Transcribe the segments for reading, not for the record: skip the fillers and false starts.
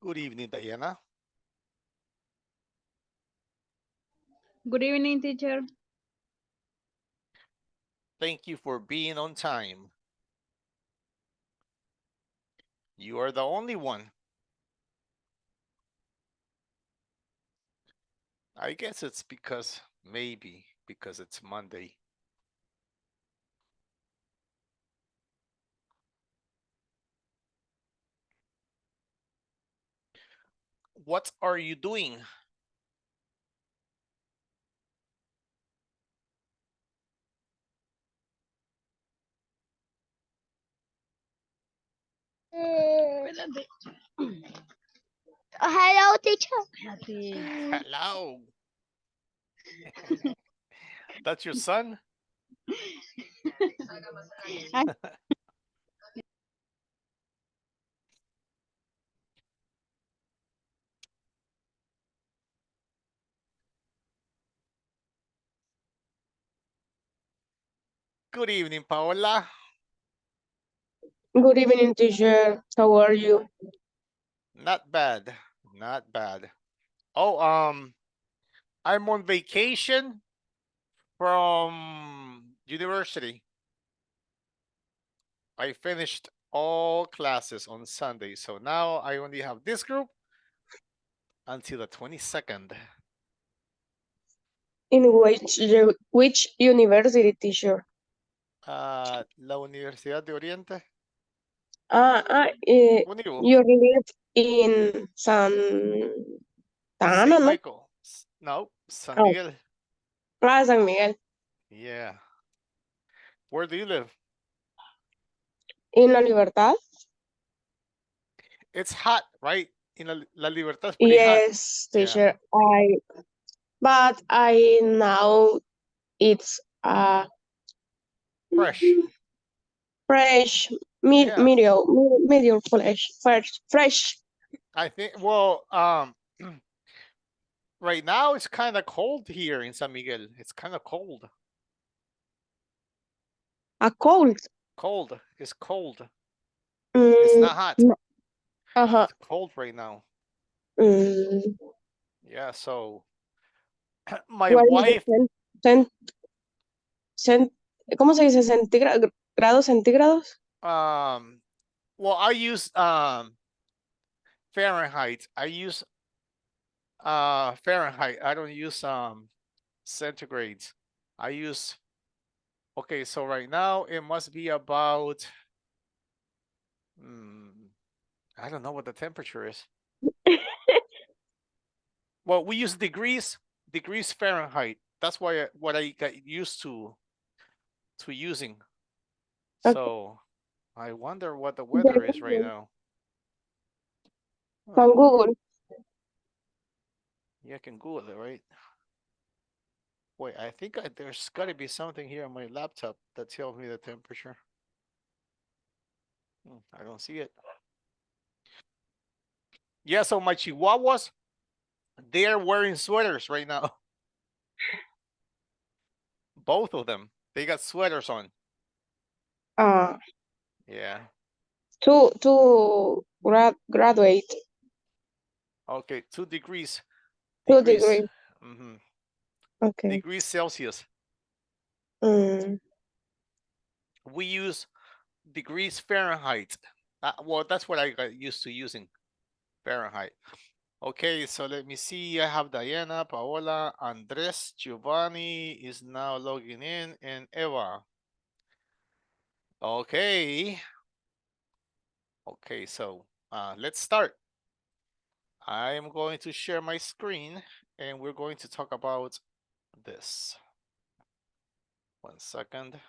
Good evening, Diana. Good evening, teacher. Thank you for being on time. You are the only one. I guess it's maybe because it's Monday. What are you doing? Hello, teacher. Hello. That's your son? Good evening, Paola. Good evening, teacher. How are you? Not bad. Not bad. Oh, I'm on vacation from university. I finished all classes on Sunday, so now I only have this group until the 22nd. In which university, teacher? La Universidad de Oriente. Univo. You live in Santa Ana, St. no? Michael. No, San Oh, Miguel. San Miguel. Yeah. Where do you live? In La Libertad? It's hot, right? In La Libertad is pretty hot. Yes, Yeah. teacher. But I now it's Fresh. fresh, Yeah. medium fresh. I think, right now it's kind of cold here in San Miguel. It's kind of cold. A cold. Cold. It's cold. It's Mm, not hot. uh-huh. It's cold right now. Mm, Yeah, so my what is the wife, cen- cen- ¿cómo se dice? Grados centígrados. I use Fahrenheit. I use Fahrenheit. I don't use centigrades. I use okay, so right now it must be about I don't know what the temperature is. Well, we use degrees Fahrenheit. That's why what I got used to using. Okay. So I wonder what the weather is right now. Con Google. Yeah, I can Google it, right? Wait, I think there's got to be something here on my laptop that tells me the temperature. I don't see it. Yeah, so my chihuahuas, they're wearing sweaters right now. Both of them. They got sweaters on. Uh, Yeah. to graduate. Okay, 2 degrees. 2 degrees. Mm-hmm. Okay. Degrees Celsius. Mm. We use degrees Fahrenheit. That's what I got used to using, Fahrenheit. Okay, so let me see. I have Diana, Paola, Andres, Giovanni is now logging in, and Eva. Okay. Okay, so let's start. I'm going to share my screen and we're going to talk about this. 1 second.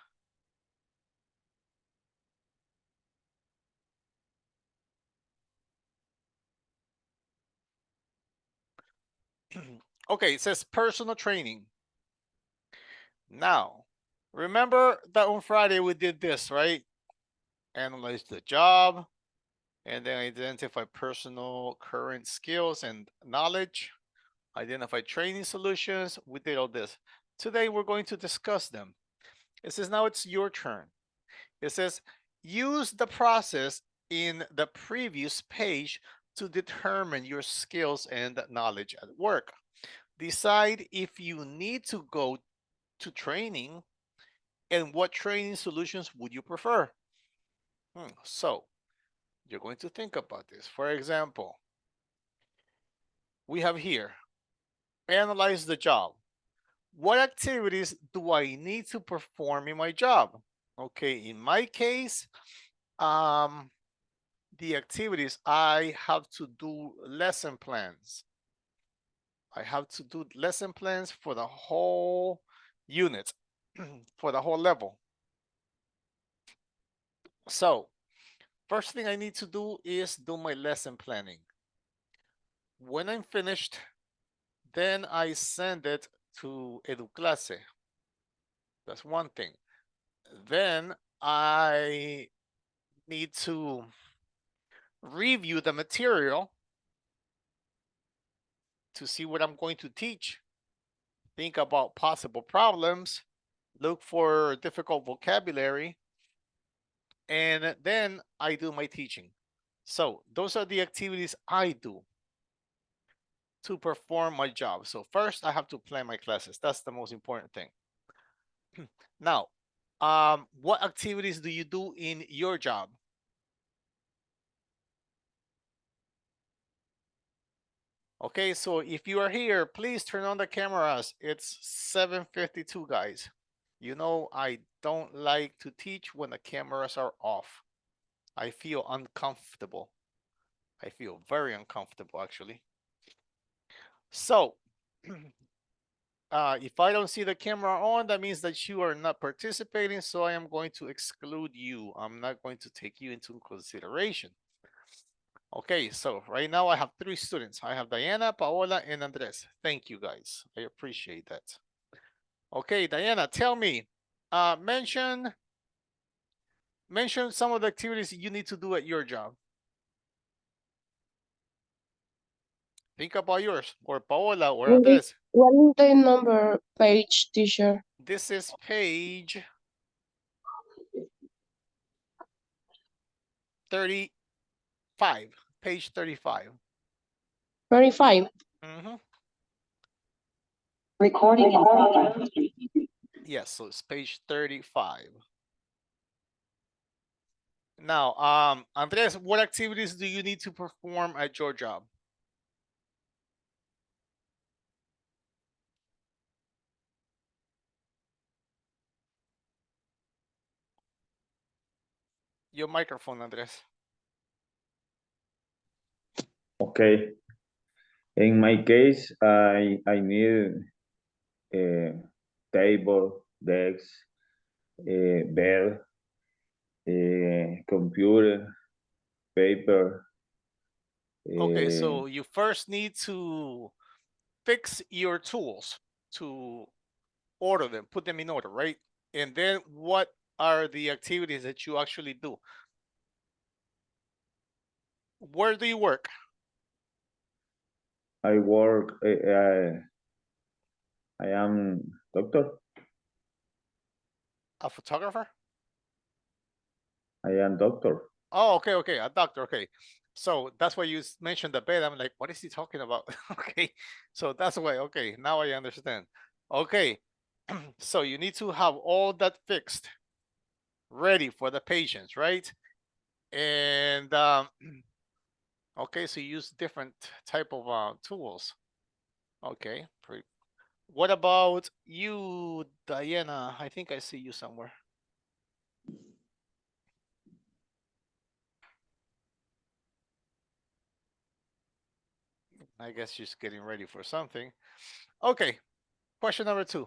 Okay, it says personal training. Now, remember that on Friday we did this, right? Analyze the job and then identify personal current skills and knowledge, identify training solutions. We did all this. Today we're going to discuss them. It says now it's your turn. It says use the process in the previous page to determine your skills and knowledge at work. Decide if you need to go to training and what training solutions would you prefer. So you're going to think about this. For example, we have here, analyze the job. What activities do I need to perform in my job? Okay, in my case, the activities, I have to do lesson plans. I have to do lesson plans for the whole unit, for the whole level. So first thing I need to do is do my lesson planning. When I'm finished, then I send it to Clase. That's one thing. Then I need to review the material to see what I'm going to teach. Think about possible problems, look for difficult vocabulary, and then I do my teaching. So those are the activities I do to perform my job. So first I have to plan my classes. That's the most important thing. Now, what activities do you do in your job? Okay, so if you are here, please turn on the cameras. It's 7:52, guys. You know, I don't like to teach when the cameras are off. I feel uncomfortable. I feel very uncomfortable, actually. So, if I don't see the camera on, that means that you are not participating, so I am going to exclude you. I'm not going to take you into consideration. Okay, so right now I have 3 students. I have Diana, Paola, and Andres. Thank you, guys. I appreciate that. Okay, Diana, tell me, mention some of the activities you need to do at your job. Think about yours, or Paola, or Andres. What is the number page, teacher? This is page 35. Page 35. 35. Recording in progress. Yes, so it's page 35. Now, Andres, what activities do you need to perform at your job? Your microphone, Andres. Okay. In my case, I need a table, desk, a bed, a computer, paper. Okay, so you first need to fix your tools, to order them, put them in order, right? And then what are the activities that you actually do? Where do you work? I work. I am doctor. A photographer? I am doctor. Oh, okay, okay, a doctor, okay. So that's why you mentioned the bed. I'm like, what is he talking about? Okay, so that's why, okay, now I understand. Okay, so you need to have all that fixed, ready for the patients, right? And okay, so you use different type of tools. Okay, what about you, Diana? I think I see you somewhere. I guess she's getting ready for something. Okay, question number 2.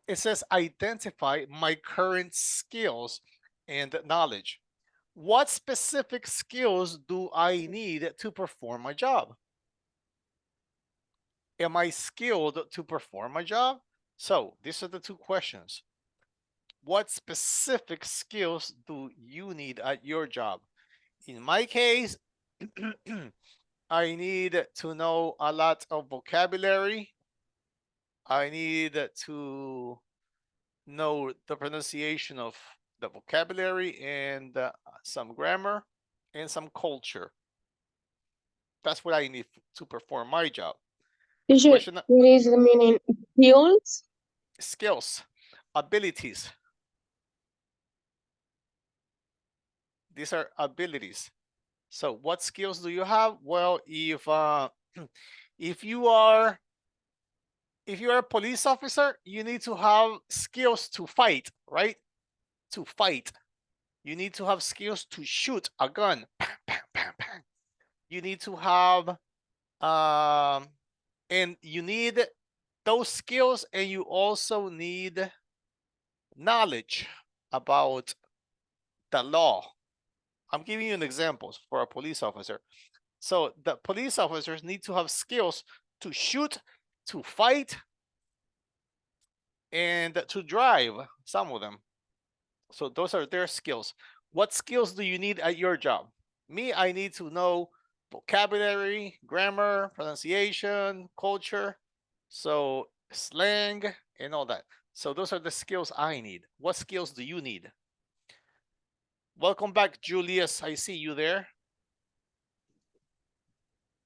It says identify my current skills and knowledge. What specific skills do I need to perform my job? Am I skilled to perform my job? So these are the 2 questions. What specific skills do you need at your job? In my case, I need to know a lot of vocabulary. I need to know the pronunciation of the vocabulary and some grammar and some culture. That's what I need to perform my job. Teacher, Question what is the meaning? Skills? skills, abilities. These are abilities. So what skills do you have? Well, if you are a police officer, you need to have skills to fight, right? To fight. You need to have skills to shoot a gun. Bang, bang, bang, bang. You need to have and you need those skills, and you also need knowledge about the law. I'm giving you an example for a police officer. So the police officers need to have skills to shoot, to fight, and to drive, some of them. So those are their skills. What skills do you need at your job? Me, I need to know vocabulary, grammar, pronunciation, culture, so slang, and all that. So those are the skills I need. What skills do you need? Welcome back, Julius. I see you there.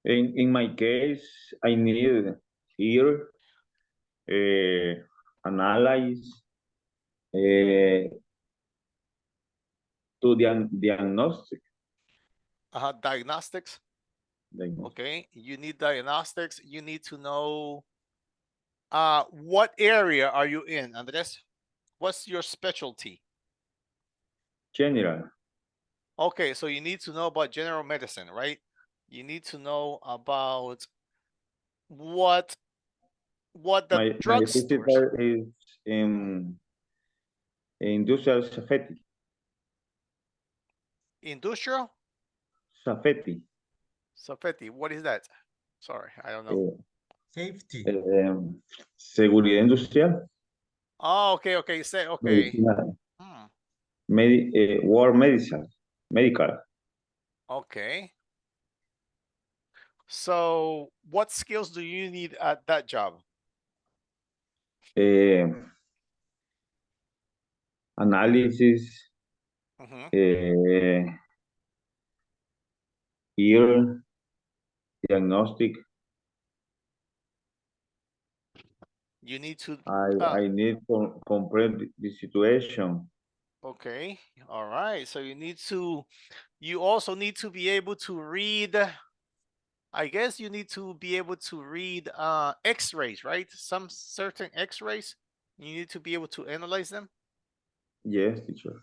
In my case, I need hear, analyze, to diagnostic. Diagnostics. Okay, you need diagnostics. You need to know what area are you in, Andres? What's your specialty? General. Okay, so you need to know about general medicine, right? You need to know about what the My drugstores, physical is in industrial safety. industrial, Safety. safety. What is that? Sorry, I don't know. eh, Safety. Seguridad industrial. Oh, okay. Say okay. Medicina, Hmm. war medicine. Medical. Okay. So, what skills do you need at that job? Analysis. Mhm. Ear. Diagnostic. You need to. I need to comprehend the situation. Okay. All right. So you need to. You also need to be able to read. I guess you need to be able to read X-rays, right? Some certain X-rays. You need to be able to analyze them. Yes, teacher.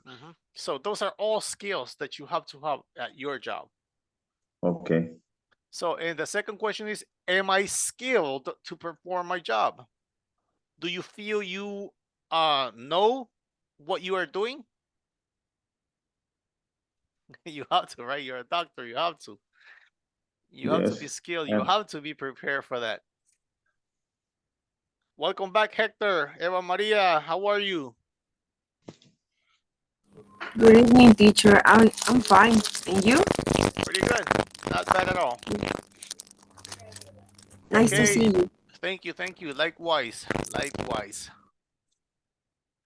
So those are all skills that you have to have at your job. Okay. So, and the second question is, am I skilled to perform my job? Do you feel you know what you are doing? You have to, right? You're a doctor. You have to. You have to be Yes. skilled. You have to be prepared for that. Welcome back, Hector. Eva Maria, how are you? Good evening, teacher. I'm fine. And you? Pretty good. Not bad at all. Nice to Okay. see you. Thank you. Likewise.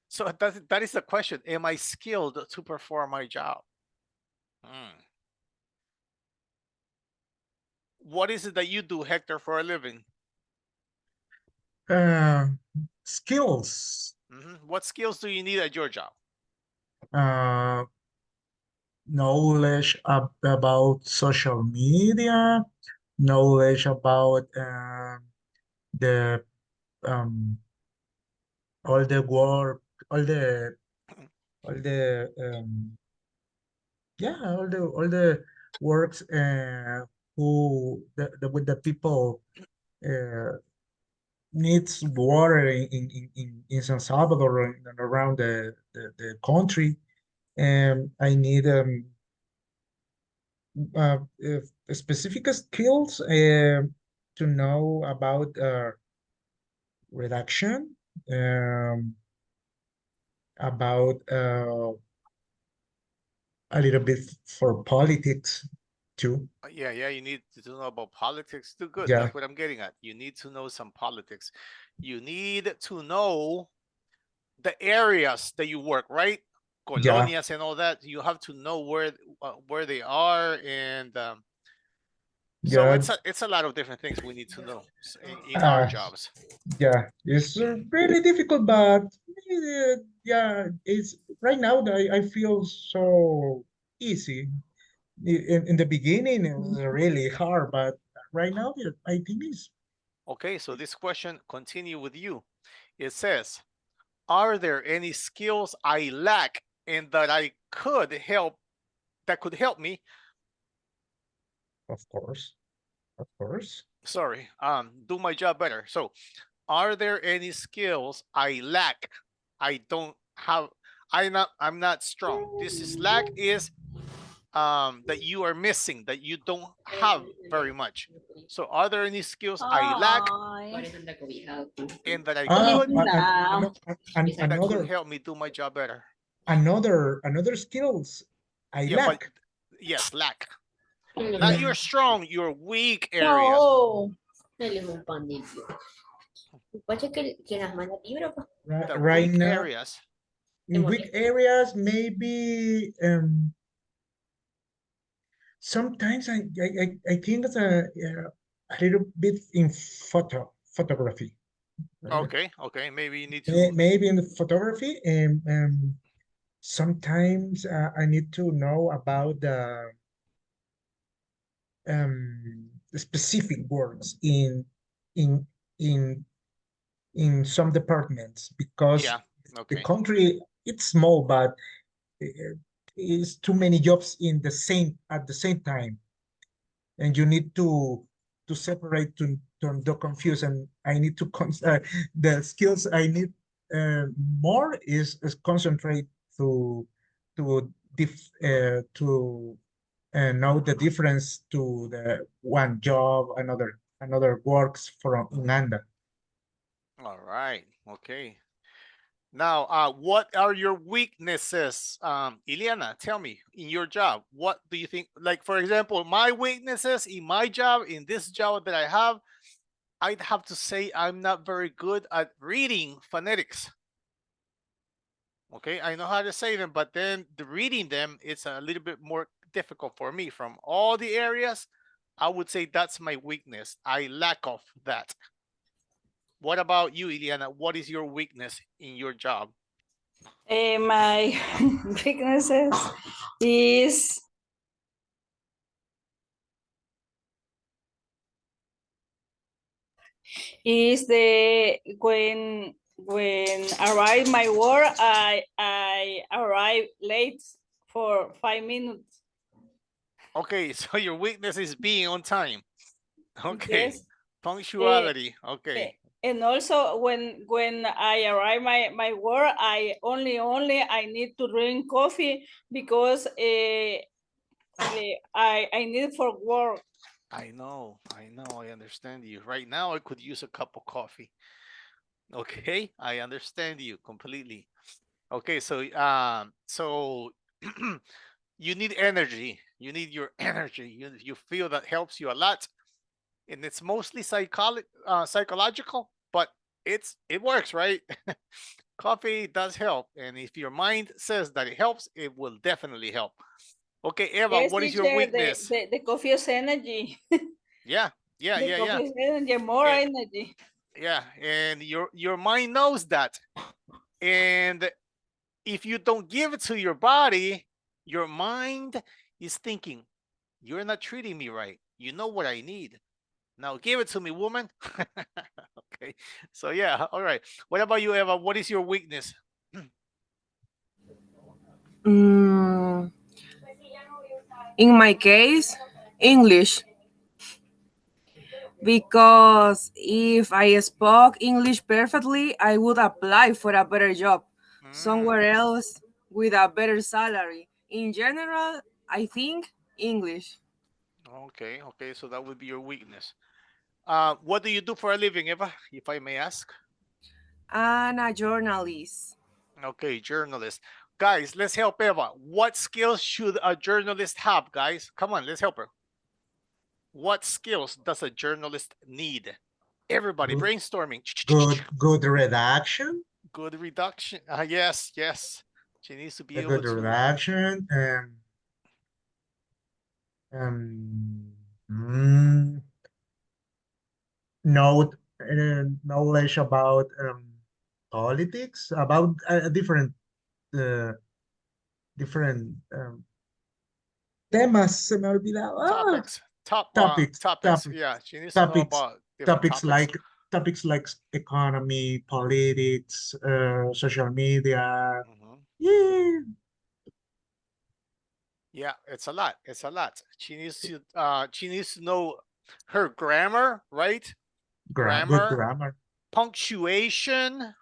So that is the question. Am I skilled to perform my job? What is it that you do, Hector, for a living? Skills. What skills do you need at your job? Knowledge about social media, knowledge about the all the work, all the yeah, all the works with the people needs water in San Salvador and around the country. And I need uh, specific skills to know about redaction, about a little bit for politics too. Yeah, you need to know about politics. Too good. Yeah, That's what I'm getting at. You need to know some politics. You need to know the areas that you work, right? yeah, Colonias and all that. You have to know where they are, and So Yeah, it's a lot of different things we need to know in our jobs. yeah, it's really difficult, but yeah, it's right now that I feel so easy. In the beginning, it was really hard, but right now, yeah, I think it's Okay, so this question continue with you. It says, are there any skills I lack and that could help me? of course. Sorry, do my job better. So, are there any skills I lack? I don't have. I'm not strong. This is lack is that you are missing, that you don't have very much. So, are there any skills I lack Ay, and that I Ah, could linda. that could another help me do my job better? another skills I Yeah, but lack. yes, lack. Not your strong, your weak areas. No. The Right weak now, areas. in weak areas, maybe sometimes I think it's a little bit in photography. Okay. Maybe you need to. Maybe in the photography, and sometimes I need to know about the specific words in in in some departments because Yeah. the Okay. country it's small, but it's too many jobs in the same at the same time, and you need to separate to don't confuse. And I need to the skills I need more is concentrate to to know the difference to the one job another works from Uganda. All right. Okay. Now, what are your weaknesses, Ileana? Tell me, in your job, what do you think? Like, for example, my weaknesses in my job, in this job that I have, I'd have to say I'm not very good at reading phonetics. Okay, I know how to say them, but then the reading them, it's a little bit more difficult for me. From all the areas, I would say that's my weakness. I lack of that. What about you, Ileana? What is your weakness in your job? My weaknesses is the when arrive my work, I arrive late for 5 minutes. Okay, so your weakness is being on time. Okay, Yes. punctuality. Okay, And also when I arrive my work, I need to drink coffee because I need for work. I know, I understand you. Right now, I could use a cup of coffee. Okay, I understand you completely. Okay, so you need energy. You need your energy. You feel that helps you a lot, and it's mostly psychological, but it works, right? Coffee does help, and if your mind says that it helps, it will definitely help. Okay, Eva, Yes, what is your teacher, weakness? the coffee is energy. Yeah, yeah, The yeah, yeah. coffee is energy, more Eh, energy. yeah, and your mind knows that, and if you don't give it to your body, your mind is thinking, you're not treating me right. You know what I need. Now give it to me, woman. Okay. So yeah, all right. What about you, Eva? What is your weakness? Mm, in my case, English. Because if I spoke English perfectly, I would apply for a better job Mm, somewhere else with a better salary. In general, I think English. okay. So that would be your weakness. What do you do for a living, Eva, if I may ask? And a journalist. Okay, journalist. Guys, let's help Eva. What skills should a journalist have, guys? Come on, let's help her. What skills does a journalist need? Everybody Good, brainstorming. good redaction, Good reduction. Yes. She needs to be a able good to. redaction, um, Mm, know knowledge about politics, about uh, different temas. Se me ha olvidado. Topics. Topics, Topics. topics, Yeah, she needs to know topics, about different topics topics. like economy, politics, social media. Mhm. Yeah, Yeah, it's a lot. It's a lot. She needs to know her grammar, right? good Grammar, grammar. punctuation.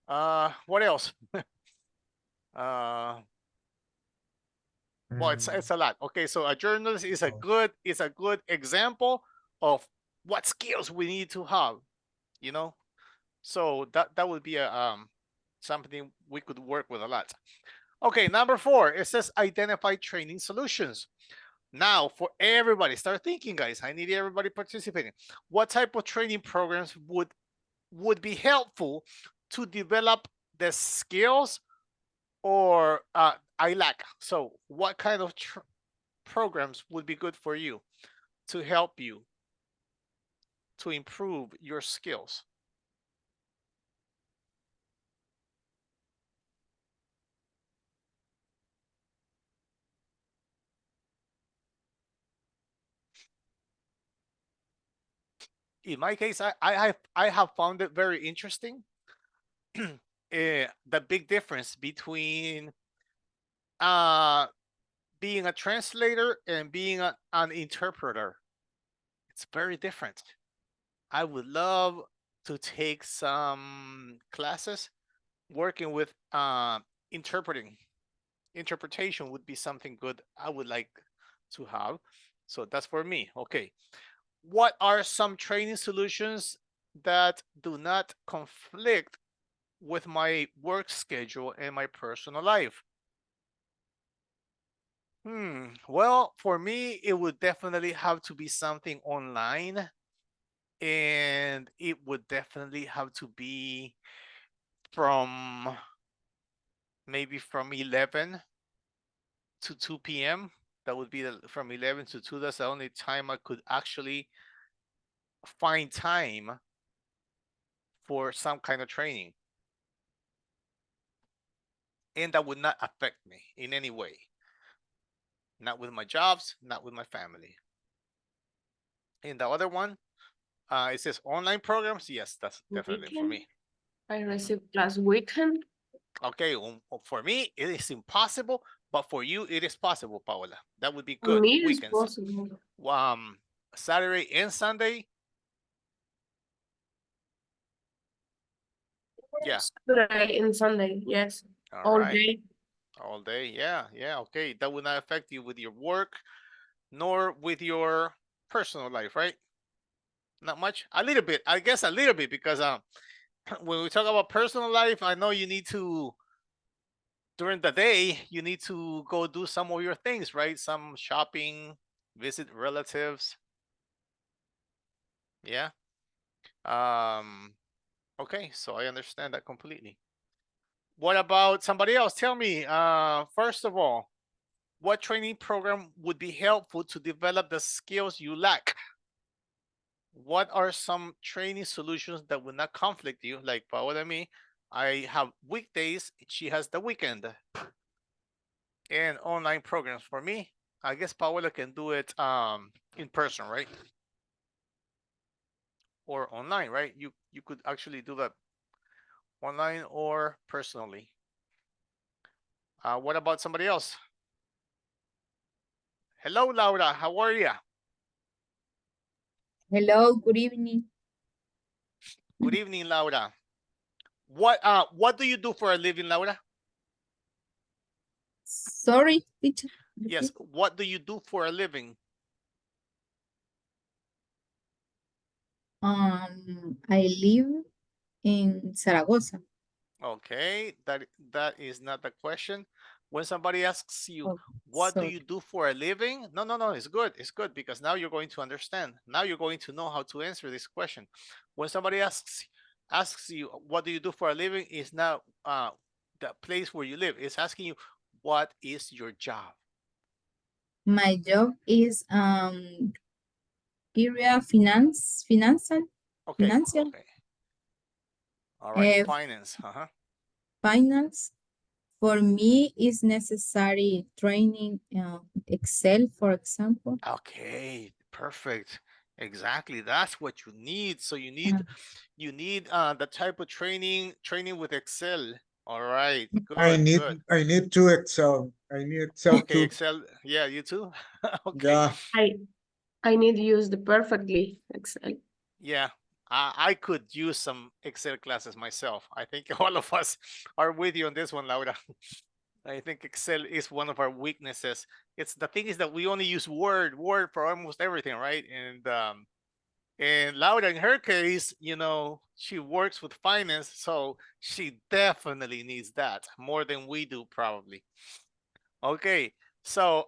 What else? Well, it's a lot. Okay, so a journalist is Oh. a good example of what skills we need to have. You know, so that would be a something we could work with a lot. Okay, number 4, it says identify training solutions. Now, for everybody, start thinking, guys. I need everybody participating. What type of training programs would be helpful to develop the skills or I lack? So, what kind of programs would be good for you to help you to improve your skills? In my case, I have found it very interesting. The big difference between uh, being a translator and being an interpreter. It's very different. I would love to take some classes working with interpreting. Interpretation would be something good I would like to have. So that's for me. Okay. What are some training solutions that do not conflict with my work schedule and my personal life? Well, for me, it would definitely have to be something online, and it would definitely have to be from maybe from 11 to 2 p.m. That would be from 11 to 2. That's the only time I could actually find time for some kind of training. And that would not affect me in any way. Not with my jobs, not with my family. And the other one, it says online programs. Yes, that's definitely for me. I received last weekend. Okay, for me, it is impossible, but for you, it is possible, Paola. That would be For good. me, it's Weekends, possible. Saturday and Sunday. Yeah. Saturday and Sunday, yes. All right. Day. All day. Yeah. Yeah. Okay. That would not affect you with your work, nor with your personal life, right? Not much. A little bit. I guess a little bit because when we talk about personal life, I know you need to during the day you need to go do some of your things, right? Some shopping, visit relatives. Yeah. Um. Okay. So I understand that completely. What about somebody else? Tell me. First of all, what training program would be helpful to develop the skills you lack? What are some training solutions that would not conflict you? Like Paola and me, I have weekdays, she has the weekend, and online programs. For me, I guess Paola can do it in person, right? Or online, right? You could actually do that online or personally. What about somebody else? Hello, Laura. How are you? Hello, good evening. Good evening, Laura. What do you do for a living, Laura? Sorry, teacher. Yes, what do you do for a living? I live in Zaragoza. Okay, that is not the question. When somebody asks you, Oh, what do sorry. you do for a living? No, it's good. It's good because now you're going to understand. Now you're going to know how to answer this question. When somebody asks you, what do you do for a living? Is not the place where you live. It's asking you, what is your job? My job is area financial, Okay, financial, okay. All right, uh, finance. finance. For me, is necessary training Excel, for example. Okay, perfect. Exactly. That's what you need. So you Uh, need the type of training with Excel. All right, I good, need good. I need to Excel. I need Excel Okay, too. Excel. Yeah, you too. Okay. Yeah. I need use the perfectly Excel. Yeah. I could use some Excel classes myself. I think all of us are with you on this one, Laura. I think Excel is one of our weaknesses. It's the thing is that we only use Word for almost everything, right? And Laura, in her case, she works with finance, so she definitely needs that more than we do, probably. Okay, so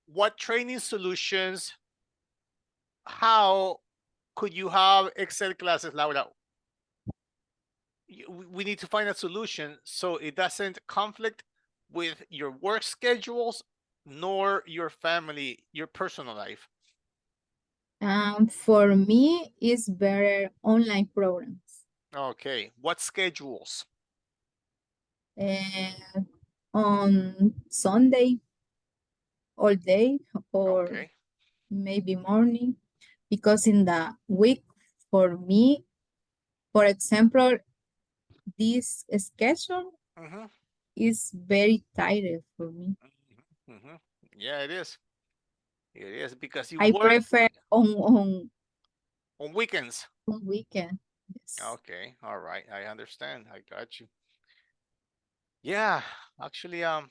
what training solutions? How could you have Excel classes, Laura? We need to find a solution so it doesn't conflict with your work schedules nor your family, your personal life. for me, is better online programs. Okay, what schedules? Uh, on Sunday, all day, or Okay. maybe morning, because in the week, for me, for example, this schedule Mm-hmm. is very tired for me. Mm-hmm. Yeah, it is. It is because you I work prefer on weekends. on weekend. Yes. Okay, all right. I understand. I got you. Yeah, actually, the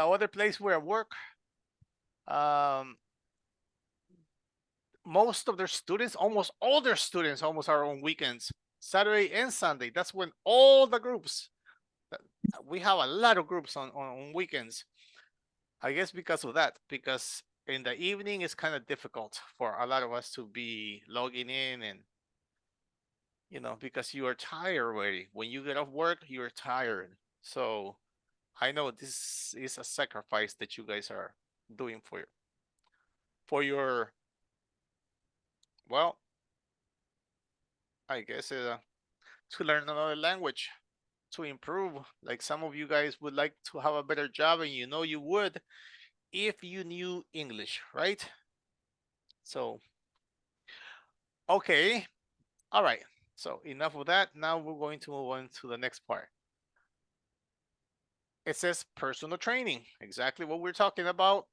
other place where I work, um, most of their students, almost all their students, almost are on weekends, Saturday and Sunday. That's when all the groups. We have a lot of groups on weekends. I guess because of that, because in the evening it's kind of difficult for a lot of us to be logging in and because you are tired already. When you get off work, you're tired. So I know this is a sacrifice that you guys are doing for your well, I guess to learn another language, to improve. Like some of you guys would like to have a better job, and you would if you knew English, right? So, okay. All right. So enough of that. Now we're going to move on to the next part. It says personal training, exactly what we're talking about.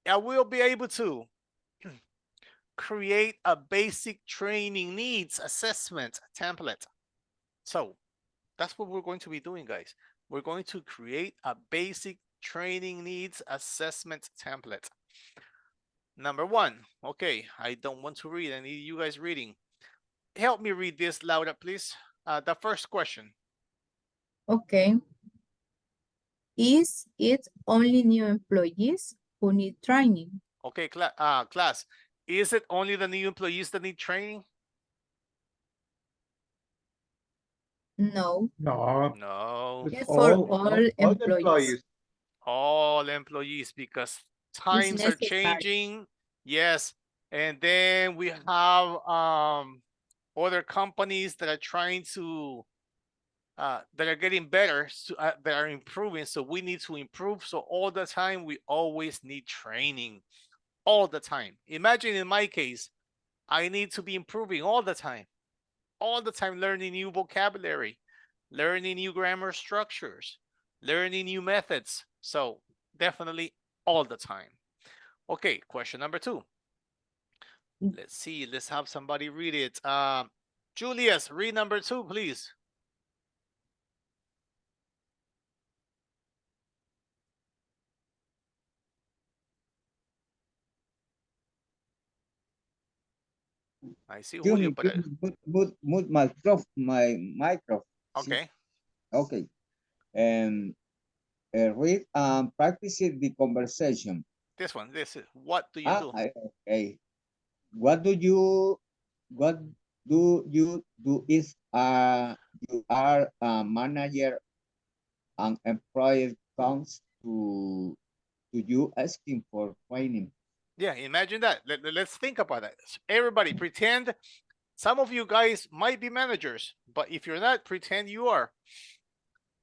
I will be able to create a basic training needs assessment template. So that's what we're going to be doing, guys. We're going to create a basic training needs assessment template. Number one, okay, I don't want to read. I need you guys reading. Help me read this louder, please. The first question. Okay. Is it only new employees who need training? Okay, class. Is it only the new employees that need training? No, No. No. it's for all all the employees. employees. All employees because It's times are necessary. changing. Yes. And then we have other companies that are trying to that are getting better, that are improving. So we need to improve. So all the time, we always need training all the time. Imagine in my case, I need to be improving all the time, learning new vocabulary, learning new grammar structures, learning new methods. So definitely all the time. Okay, question number 2. Let's see. Let's have somebody read it. Julius, read number 2, please. I see Julio, but Mute my micro. See? okay. Okay. And read and practice the conversation. This one. This is what do you do? Okay. What do you what do you do is you are a manager and employee comes to do you asking for training? Yeah, imagine that. Let's think about that. Everybody, pretend some of you guys might be managers, but if you're not, pretend you are.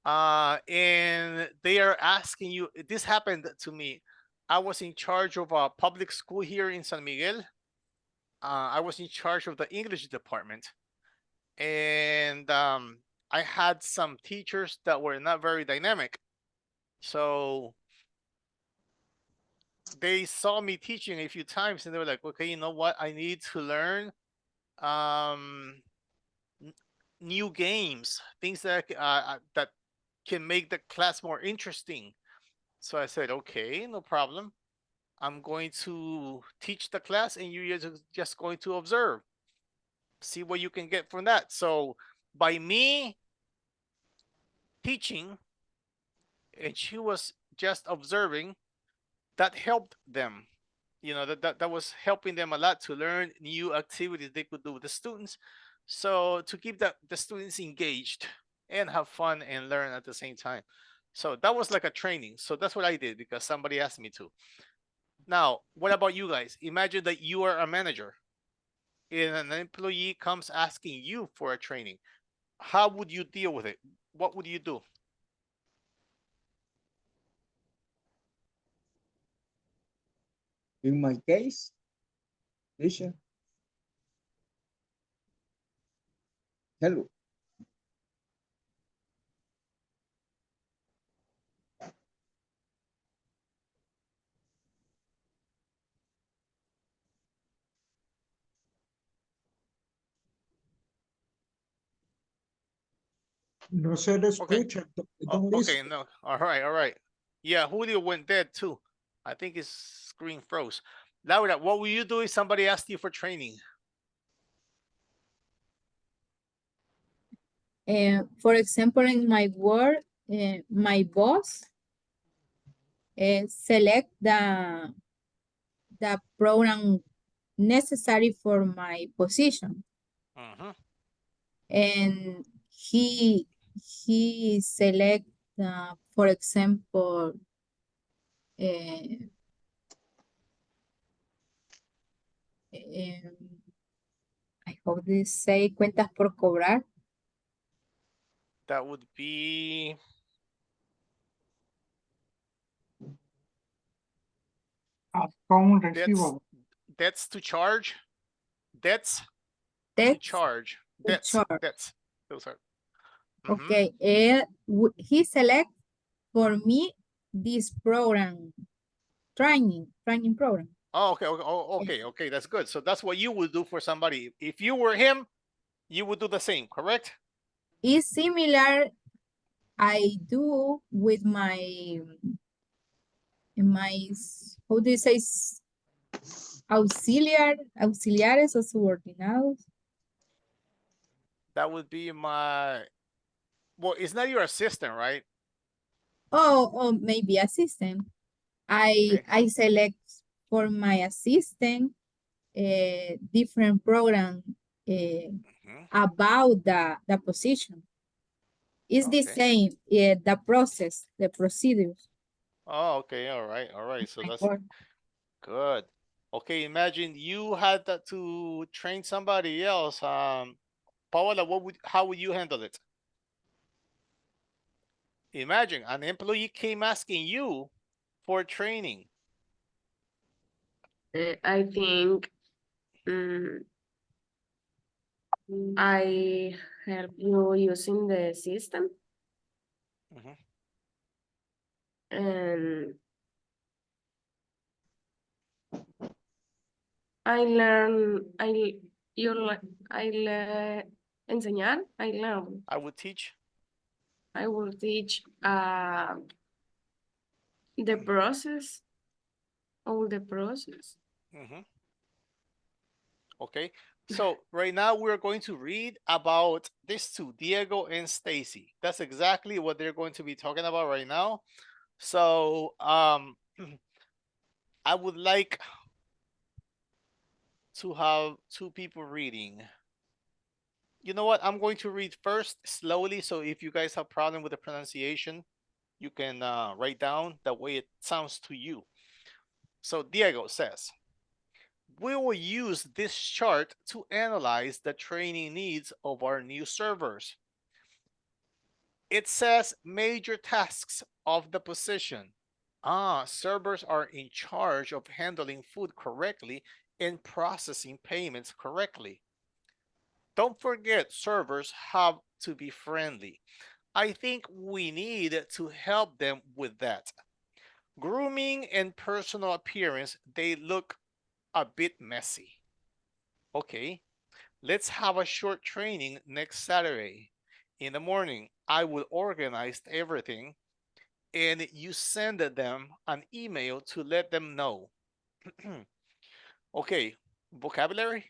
And they are asking you. This happened to me. I was in charge of a public school here in San Miguel. I was in charge of the English department, and I had some teachers that were not very dynamic. So they saw me teaching a few times, and they were like, "Okay, you know what? I need to learn um, new games, things that can make the class more interesting." So I said, "Okay, no problem. I'm going to teach the class, and you're just going to observe, see what you can get from that." So by me teaching, and she was just observing, that helped them. You know, that was helping them a lot to learn new activities they could do with the students. So to keep the students engaged and have fun and learn at the same time. So that was like a training. So that's what I did because somebody asked me to. Now, what about you guys? Imagine that you are a manager and an employee comes asking you for a training. How would you deal with it? What would you do? In my case, teacher, hello. No se le Okay. escucha. Oh, Don't okay, listen. no. All right, all right. Yeah, Julio went dead too. I think his screen froze. Laura, what will you do if somebody asked you for training? For example, in my work, my boss select the program necessary for my position, Mm-hmm. and he select, for example, uh, I hope they say cuentas por cobrar. That would be Account debts, receivable. debts to charge, debts to That's charge, the debts, chart. debts. Those are. Mhm. Okay, he select for me this program, training program. Oh, okay, okay, oh, okay, okay. That's good. So that's what you would do for somebody. If you were him, you would do the same, correct? Is similar I do with my how do you say, auxiliares o subordinados? That would be my. Well, it's not your assistant, right? Oh, maybe assistant. I Okay. select for my assistant different program Mhm. about the position. It's the Okay. same, the process, the procedures. Oh, okay. All right. All right. So My that's work. good. Okay. Imagine you had to train somebody else. Paola, how would you handle it? Imagine an employee came asking you for training. I think mm, I help you using the system, Mhm. and I learn, you le- I le, enseñar, I learn. I would teach. I will teach the process, all the process. Mhm. Okay. So right now we're going to read about these two, Diego and Stacy. That's exactly what they're going to be talking about right now. So I would like to have two people reading. You know what? I'm going to read first slowly. So if you guys have problem with the pronunciation, you can write down the way it sounds to you. So Diego says, we will use this chart to analyze the training needs of our new servers. It says major tasks of the position. Servers are in charge of handling food correctly and processing payments correctly. Don't forget, servers have to be friendly. I think we need to help them with that. Grooming and personal appearance, they look a bit messy. Okay, let's have a short training next Saturday. In the morning, I will organize everything and you send them an email to let them know. Okay, vocabulary?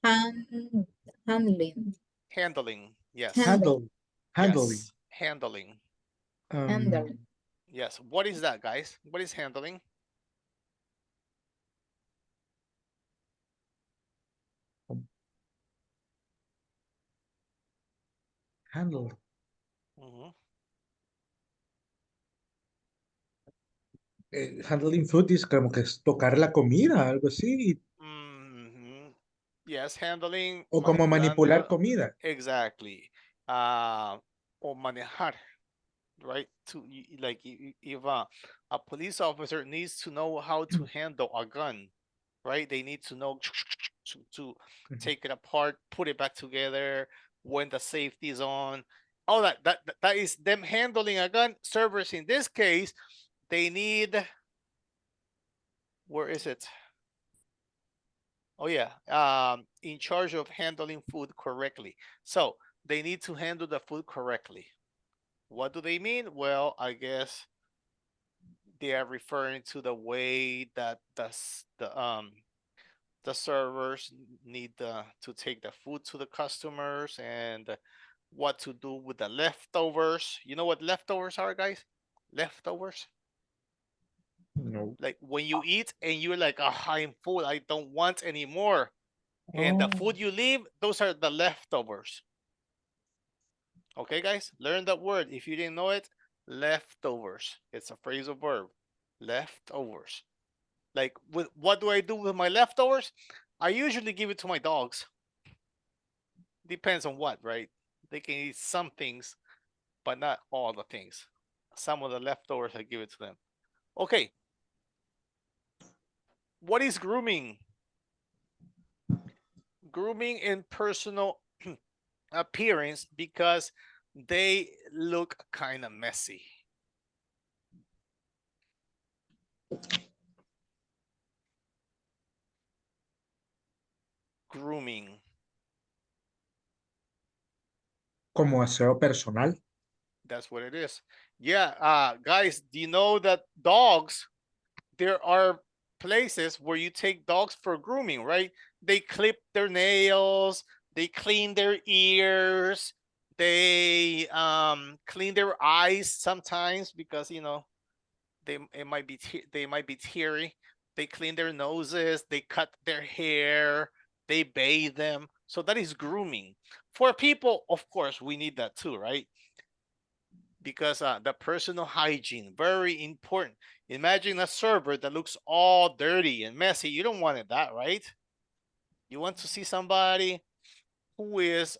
Hand, handling, Handling, yes. handling, Handling. Yes, handling. handling. Yes, what is that, guys? What is handling? Handle. Mhm. Handling food is como que es tocar la comida, algo así, Mhm. Yes, handling, o como manipular comida. exactly. O manejar, right? Like if a police officer needs to know how to handle a gun, right? They need to know to take it apart, put it back together, when the safety is on. All that is them handling a gun. Servers in this case, they need, where is it? Oh yeah, in charge of handling food correctly. So they need to handle the food correctly. What do they mean? Well, I guess they are referring to the way that the servers need to take the food to the customers and what to do with the leftovers. You know what leftovers are, guys? Leftovers? No. Like when you eat and you're like, oh, I'm full, I don't want any more. And the food you leave, those are the leftovers. Okay, guys, learn that word. If you didn't know it, leftovers. It's a phrasal verb. Leftovers. Like, what do I do with my leftovers? I usually give it to my dogs. Depends on what, right? They can eat some things, but not all the things. Some of the leftovers, I give it to them. Okay. What is grooming? Grooming and personal appearance because they look kind of messy. Grooming. Como aseo personal. That's what it is. Yeah, guys, do you know that dogs, there are places where you take dogs for grooming, right? They clip their nails, they clean their ears, they clean their eyes sometimes because they might be teary. They clean their noses, they cut their hair, they bathe them. So that is grooming. For people, of course, we need that too, right? Because the personal hygiene, very important. Imagine a server that looks all dirty and messy. You don't want it that, right? You want to see somebody who is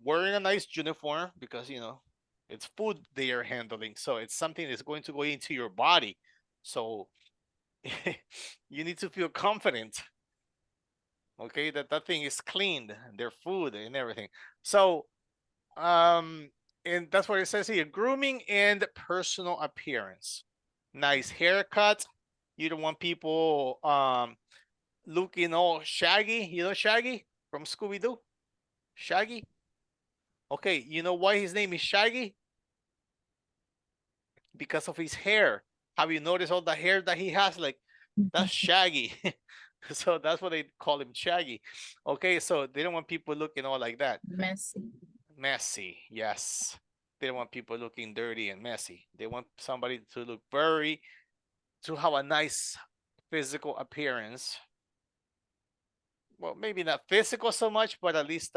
wearing a nice uniform because it's food they are handling, so it's something that's going to go into your body. So you need to feel confident, okay, that that thing is cleaned, their food and everything. So and that's what it says here: grooming and personal appearance. Nice haircut. You don't want people looking all Shaggy. You know Shaggy from Scooby-Doo? Shaggy? Okay, you know why his name is Shaggy? Because of his hair. Have you noticed all the hair that he has? Like, that's Shaggy. So that's what they call him, Shaggy. Okay, so they don't want people looking all like that. Messy. Messy, yes. They don't want people looking dirty and messy. They want somebody to look to have a nice physical appearance. Well, maybe not physical so much, but at least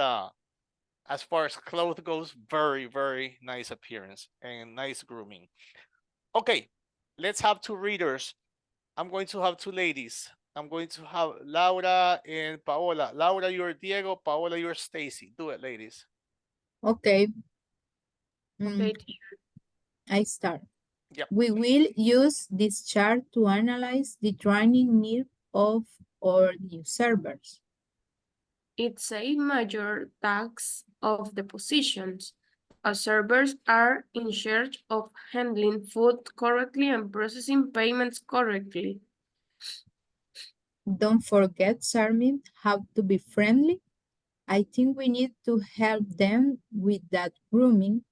as far as clothes goes, very, very nice appearance and nice grooming. Okay, let's have two readers. I'm going to have two ladies. I'm going to have Laura and Paola. Laura, you're Diego. Paola, you're Stacy. Do it, ladies. Okay, Okay, teacher. I start. Yep. We will use this chart to analyze the training need of our new servers. It's a major task of the positions. As servers are in charge of handling food correctly and processing payments correctly. Don't forget, Charmin, have to be friendly. I think we need to help them with that grooming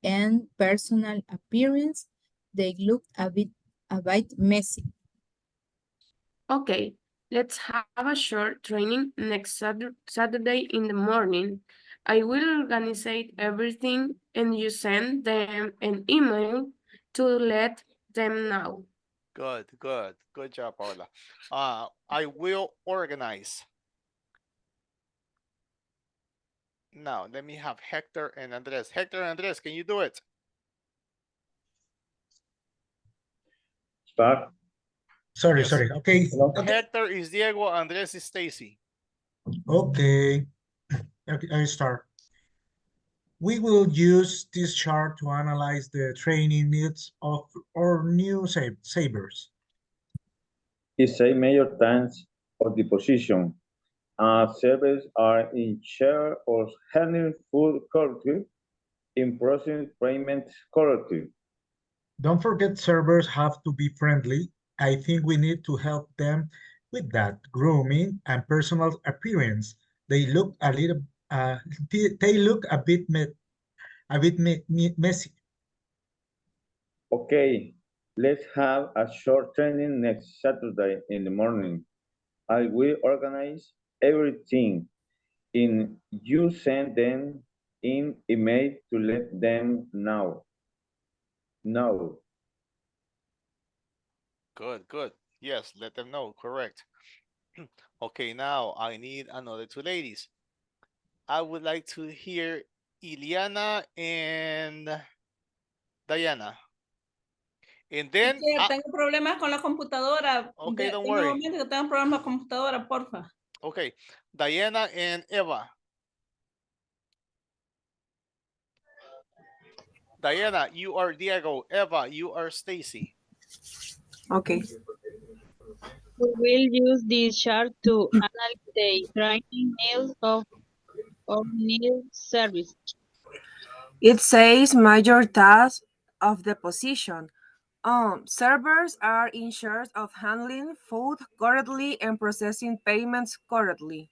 and personal appearance. They look a bit messy. Okay, let's have a short training next Saturday in the morning. I will organize everything and you send them an email to let them know. Good, good. Good job, Paola. I will organize. Now, let me have Hector and Andres. Hector and Andres, can you do it? Start. Sorry, Yes. sorry. Okay. Okay. Hector is Diego, Andres is Stacy. Okay. Okay, I start. We will use this chart to analyze the training needs of our new sabers. It's a major task of the position. Servers are in charge of handling food correctly, in processing payments correctly. Don't forget, servers have to be friendly. I think we need to help them with that grooming and personal appearance. They look a little, they look a bit messy. Okay, let's have a short training next Saturday in the morning. I will organize everything in you send them in email to let them know. No. Good, good. Yes, let them know. Correct. Okay, now I need another two ladies. I would like to hear Iliana and Diana. And then, Teacher, tengo problemas con la computadora. okay, don't Tengo un worry. momento que tengo problemas con la computadora, porfa. Okay, Diana and Eva. Diana, you are Diego. Eva, you are Stacy. Okay. We will use this chart to analyze the training needs of new service. It says major task of the position. Servers are in charge of handling food correctly and processing payments correctly.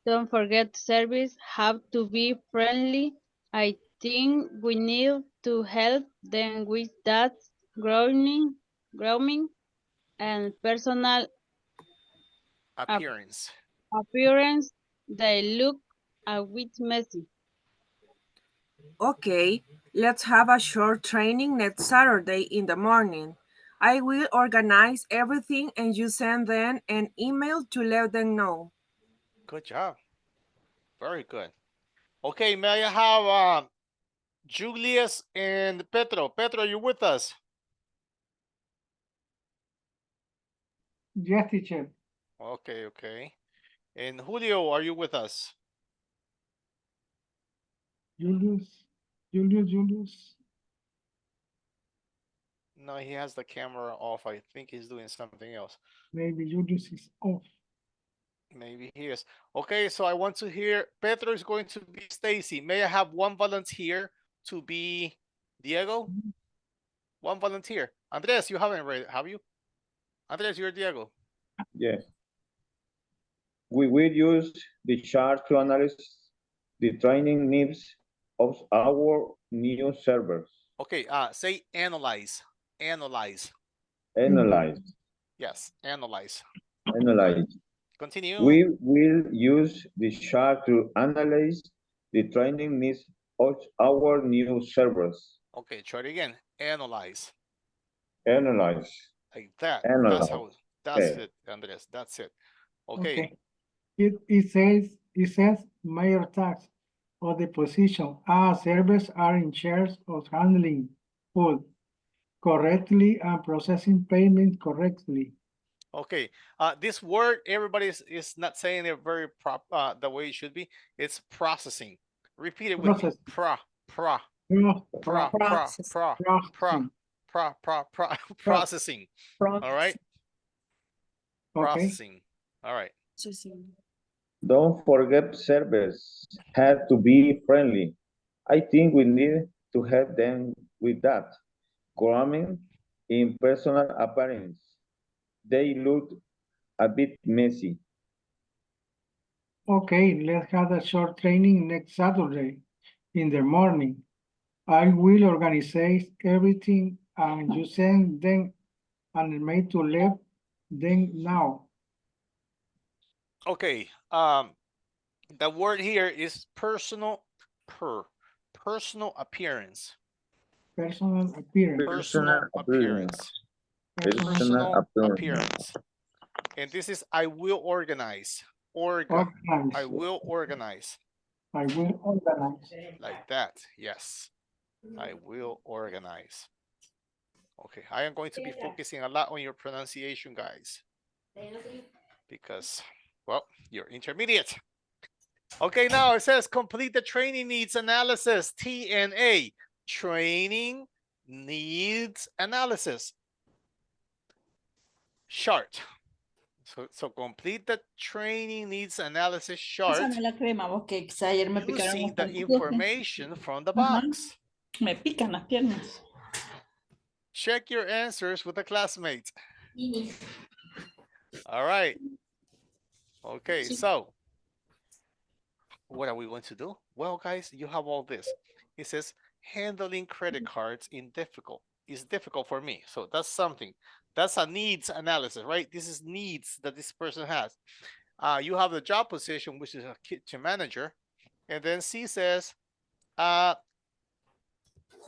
Don't forget service have to be friendly. I think we need to help them with that grooming and personal Appearance. appearance. They look a bit messy. Okay, let's have a short training next Saturday in the morning. I will organize everything and you send them an email to let them know. Good job. Very good. Okay, may I have Julius and Petro. Petro, you with us? Yes, teacher. Okay, okay. And Julio, are you with us? Julius. No, he has the camera off. I think he's doing something else. Maybe Julius is off. Maybe he is. Okay, so I want to hear Petro is going to be Stacy. May I have one volunteer to be Diego? One volunteer. Andres, you haven't read, have you? Andres, you're Diego. Yes. We will use the chart to analyze the training needs of our new servers. Okay, say analyze. Analyze. Analyze. Yes, analyze. Analyze. Continue. We will use the chart to analyze the training needs of our new servers. Okay, try it again. Analyze. Analyze. Like that. Analyze. That's how, that's Okay. it, Andres. That's it. Okay. It says it says major task of the position. Servers are in charge of handling food correctly and processing payment correctly. Okay, this word everybody is not saying it very the way it should be. It's processing. Repeat it with me. Process. Processing. All right. Okay. Processing. All right. Don't forget servers have to be friendly. I think we need to help them with that. Grooming in personal appearance. They look a bit messy. Okay, let's have a short training next Saturday in the morning. I will organize everything and you send them and make to left them now. Okay. The word here is personal personal appearance. Personal appearance. Personal appearance. Personal appearance. And this is I will organize. Organize. I will organize. I will organize. Like that. Yes. I will organize. Okay. I am going to be focusing a lot on your pronunciation, guys. Because, well, you're intermediate. Okay, now it says complete the training needs analysis, TNA. Training needs analysis. Chart. So complete the training needs analysis chart Pásame la crema, vos que ayer me picaron using los the zancudos. information from the box. Me pican las piernas. Check your answers with a classmate. All right. Okay, so what are we going to do? Well, guys, you have all this. It says handling credit cards is difficult for me. So that's something. That's a needs analysis, right? This is needs that this person has. You have the job position, which is a kitchen manager. And then C says,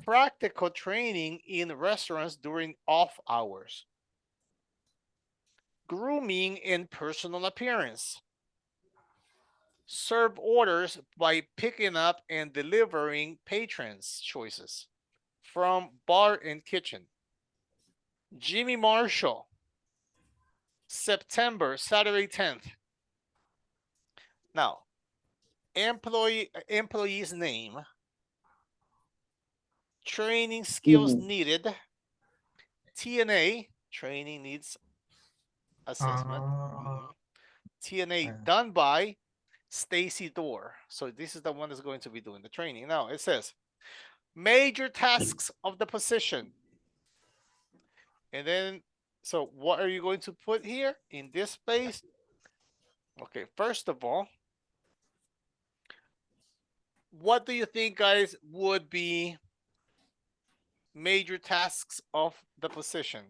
practical training in restaurants during off hours. Grooming and personal appearance. Serve orders by picking up and delivering patrons' choices from bar and kitchen. Jimmy Marshall, September, Saturday 10th. Now, employee's name, training skills needed, TNA, training needs assessment. TNA done by Stacy Dorr. So this is the one that's going to be doing the training. Now it says major tasks of the position. And then, so what are you going to put here in this space? Okay, first of all, what do you think, guys, would be major tasks of the position?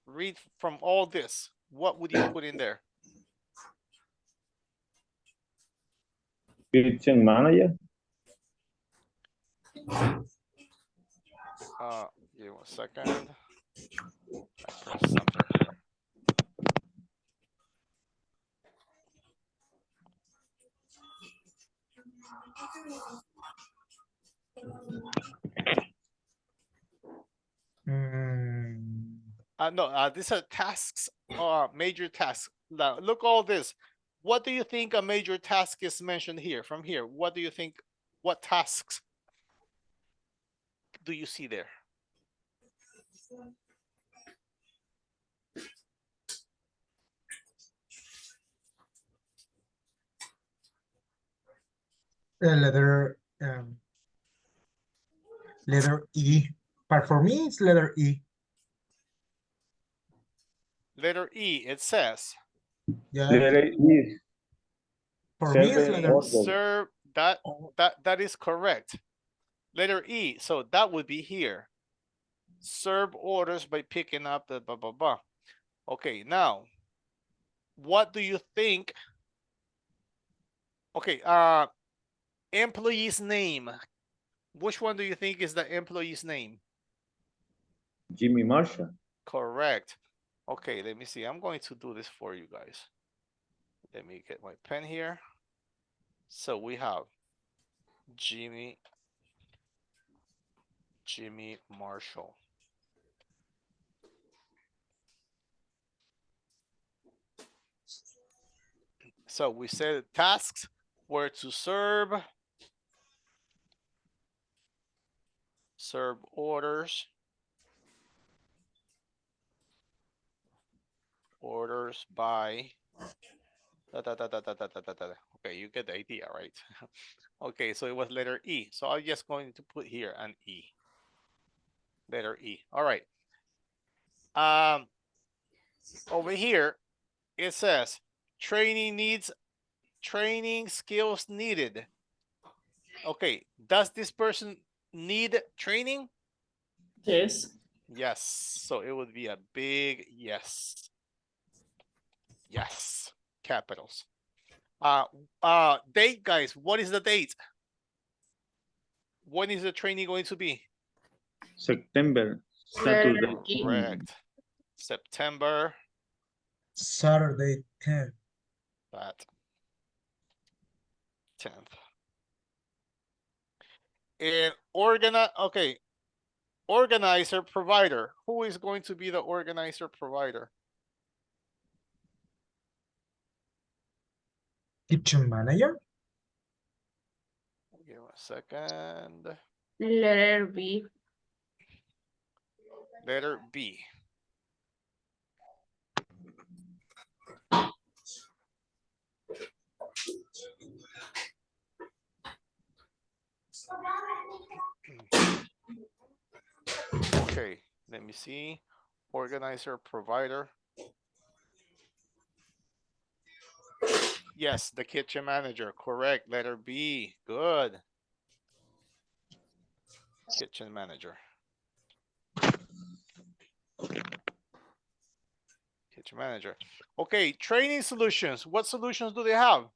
Read from all this. What would you put in there? Kitchen manager. Give me 1 second. I pressed something here. No, these are tasks, major tasks. Now, look all this. What do you think a major task is mentioned here? From here, what do you think? What tasks do you see there? Letter E. But for me, it's letter E. Letter E, it says. Yeah. Letter E. For me, it's letter Serve, that is correct. Letter E, so that would be here. Serve orders by picking up the blah, blah, blah. Okay, now, what do you think? Okay, employee's name. Which one do you think is the employee's name? Jimmy Marshall. Correct. Okay, let me see. I'm going to do this for you guys. Let me get my pen here. So we have Jimmy Marshall. So we said tasks were to serve orders by Okay, you get the idea, right? Okay, so it was letter E. So I'm just going to put here an E. Letter E. All right. Over here, it says training skills needed. Okay, does this person need training? Yes. Yes. So it would be a big yes. Yes. Capitals. Date, guys. What is the date? When is the training going to be? September, Letter Saturday. G. Correct. September. Saturday 10th. That 10th. And organizer provider. Who is going to be the organizer provider? Kitchen manager. Give me a second. Letter B. Letter B. Okay, let me see. Organizer provider. Yes, the kitchen manager. Correct. Letter B. Good. Kitchen manager. Kitchen manager. Okay, training solutions. What solutions do they have?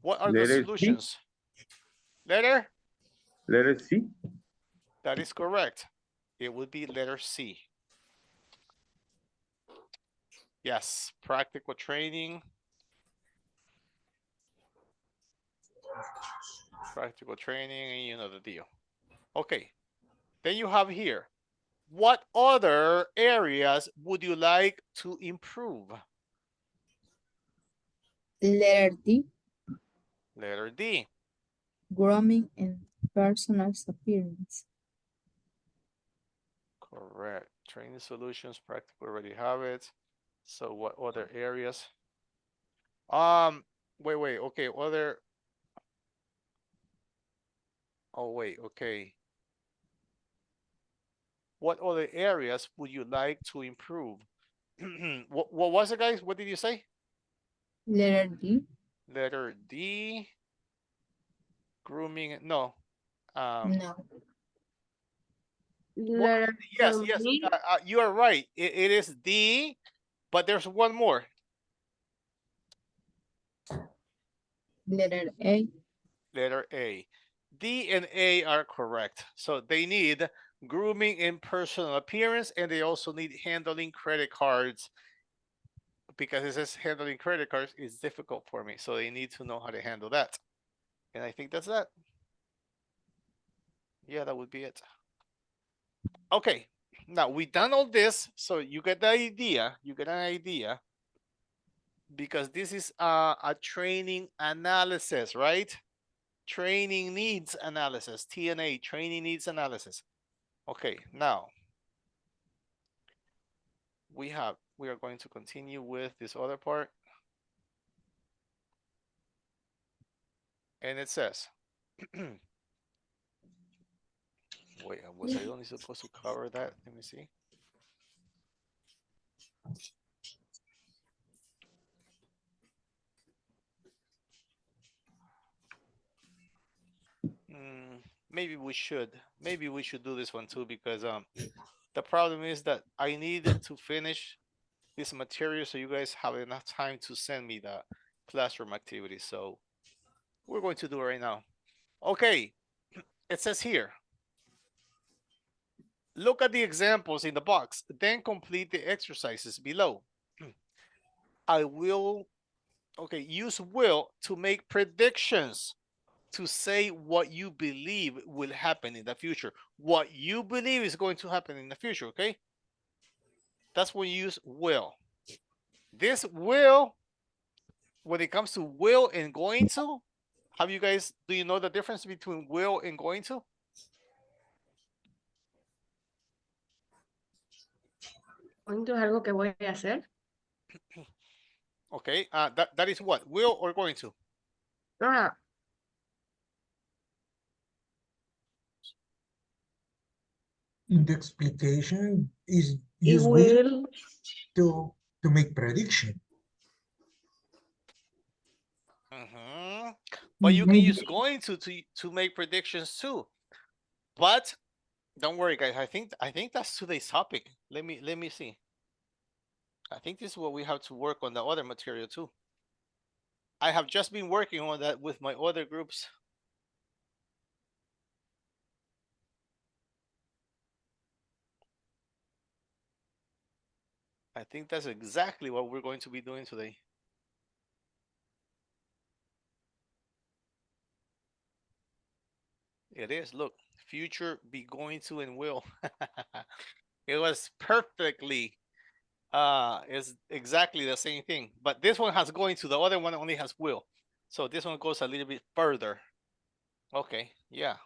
What are the Letter C. solutions? Letter? Letter C. That is correct. It would be letter C. Yes, practical training. Practical training, and you know the deal. Okay, then you have here. What other areas would you like to improve? Letter D, Letter D. grooming and personal appearance. Correct. Training solutions, practical, already have it. So what other areas? Wait, okay, other. Oh, wait, okay. What other areas would you like to improve? What was it, guys? What did you say? Letter D, Letter D. Grooming. No. no. Well, Letter yes. B. You are right. It is D, but there's one more. Letter A, Letter A. D and A are correct. So they need grooming and personal appearance, and they also need handling credit cards, because it says handling credit cards is difficult for me. So they need to know how to handle that. And I think that's that. Yeah, that would be it. Okay, now we done all this, so you get the idea. You get an idea, because this is a training analysis, right? Training needs analysis, TNA, training needs analysis. Okay, now we are going to continue with this other part. And it says, wait, was I only supposed to cover that? Let me see. Maybe we should do this one too, because the problem is that I need to finish this material so you guys have enough time to send me the classroom activity. So we're going to do it right now. Okay, it says here, look at the examples in the box, then complete the exercises below. I will, okay, use will to make predictions, to say what you believe will happen in the future. What you believe is going to happen in the future, okay? That's when you use will. This will, when it comes to will and going to, have you guys, do you know the difference between will and going to? Going to es algo que voy a hacer. Okay, that is what? Will or going to? Ah, In the explication is it use will will. to make prediction. But you can Maybe use going to make predictions too. But don't worry, guys. I think that's today's topic. Let me see. I think this is what we have to work on the other material too. I have just been working on that with my other groups. I think that's exactly what we're going to be doing today. It is. Look, future, be going to, and will. It was perfectly is exactly the same thing. But this one has going to, the other one only has will. So this one goes a little bit further. Okay, yeah.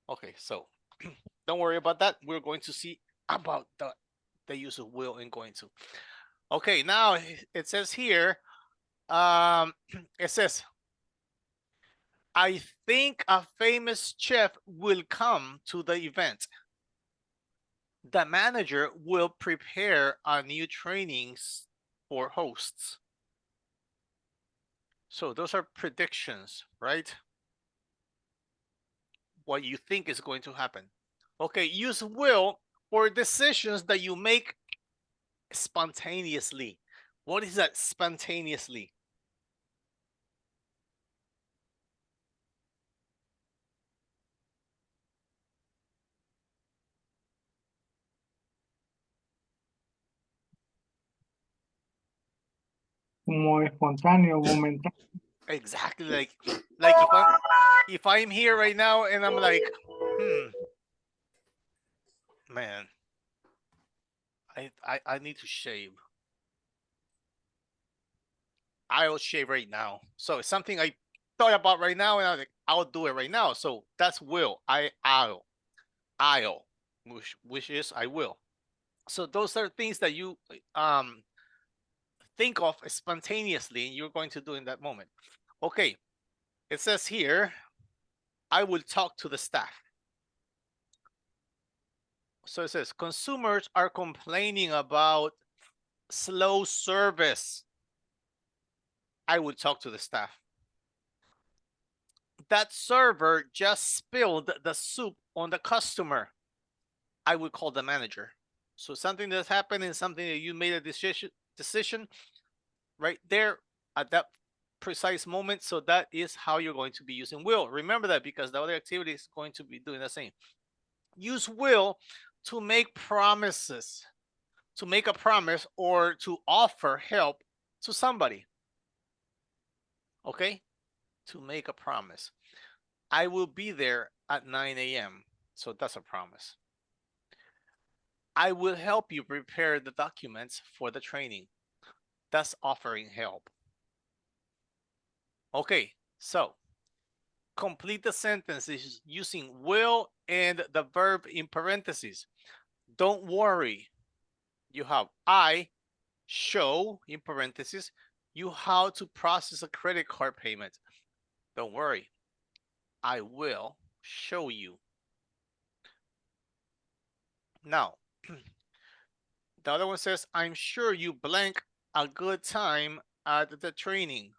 Okay, so don't worry about that. We're going to see about the use of will and going to. Okay, now it says here, it says, I think a famous chef will come to the event. The manager will prepare a new trainings for hosts. So those are predictions, right? What you think is going to happen. Okay, use will for decisions that you make spontaneously. What is that spontaneously? como espontáneo, momentáneo. Exactly, like if I'm here right now and I'm like, man, I need to shave. I'll shave right now. So it's something I thought about right now, and I was like, I'll do it right now. So that's will. I'll, which is I will. So those are things that you think of spontaneously, and you're going to do in that moment. Okay, it says here, I will talk to the staff. So it says consumers are complaining about slow service. I will talk to the staff. That server just spilled the soup on the customer. I would call the manager. So something that's happening, something that you made a decision right there at that precise moment. So that is how you're going to be using will. Remember that, because the other activity is going to be doing the same. Use will to make promises, to make a promise, or to offer help to somebody. Okay? To make a promise. I will be there at 9 a.m. So that's a promise. I will help you prepare the documents for the training. That's offering help. Okay, so complete the sentences using will and the verb in parentheses. Don't worry. You have I show in parentheses you how to process a credit card payment. Don't worry. I will show you. Now, the other one says, I'm sure you blank a good time at the training.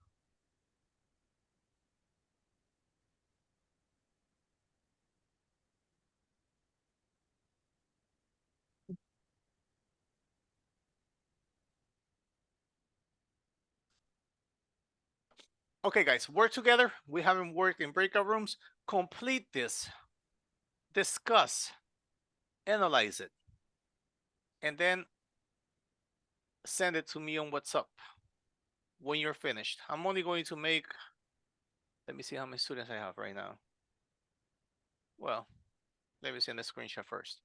Okay, guys, work together. We haven't worked in breakout rooms. Complete this, discuss, analyze it, and then send it to me on WhatsApp when you're finished. I'm only going to make, let me see how many students I have right now. Well, let me send a screenshot first.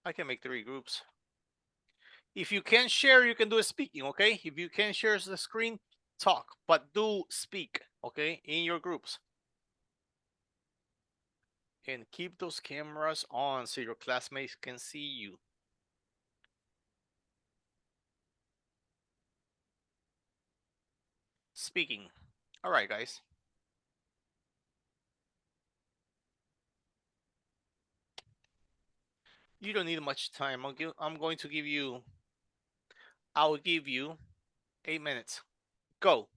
I can make 3 groups. If you can share, you can do a speaking, okay? If you can share the screen, talk, but do speak, okay, in your groups. And keep those cameras on so your classmates can see you. Speaking. All right, guys. You don't need much time. I'm going to give you, I'll give you 8 minutes. Go.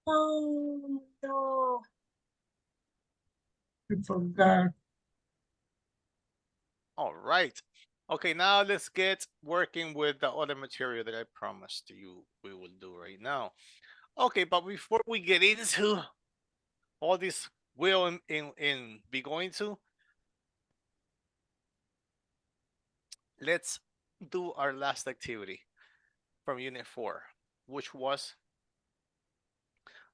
Oh, no. I forgot. All right. Okay, now let's get working with the other material that I promised you we will do right now. Okay, but before we get into all this will in be going to, let's do our last activity from Unit 4, which was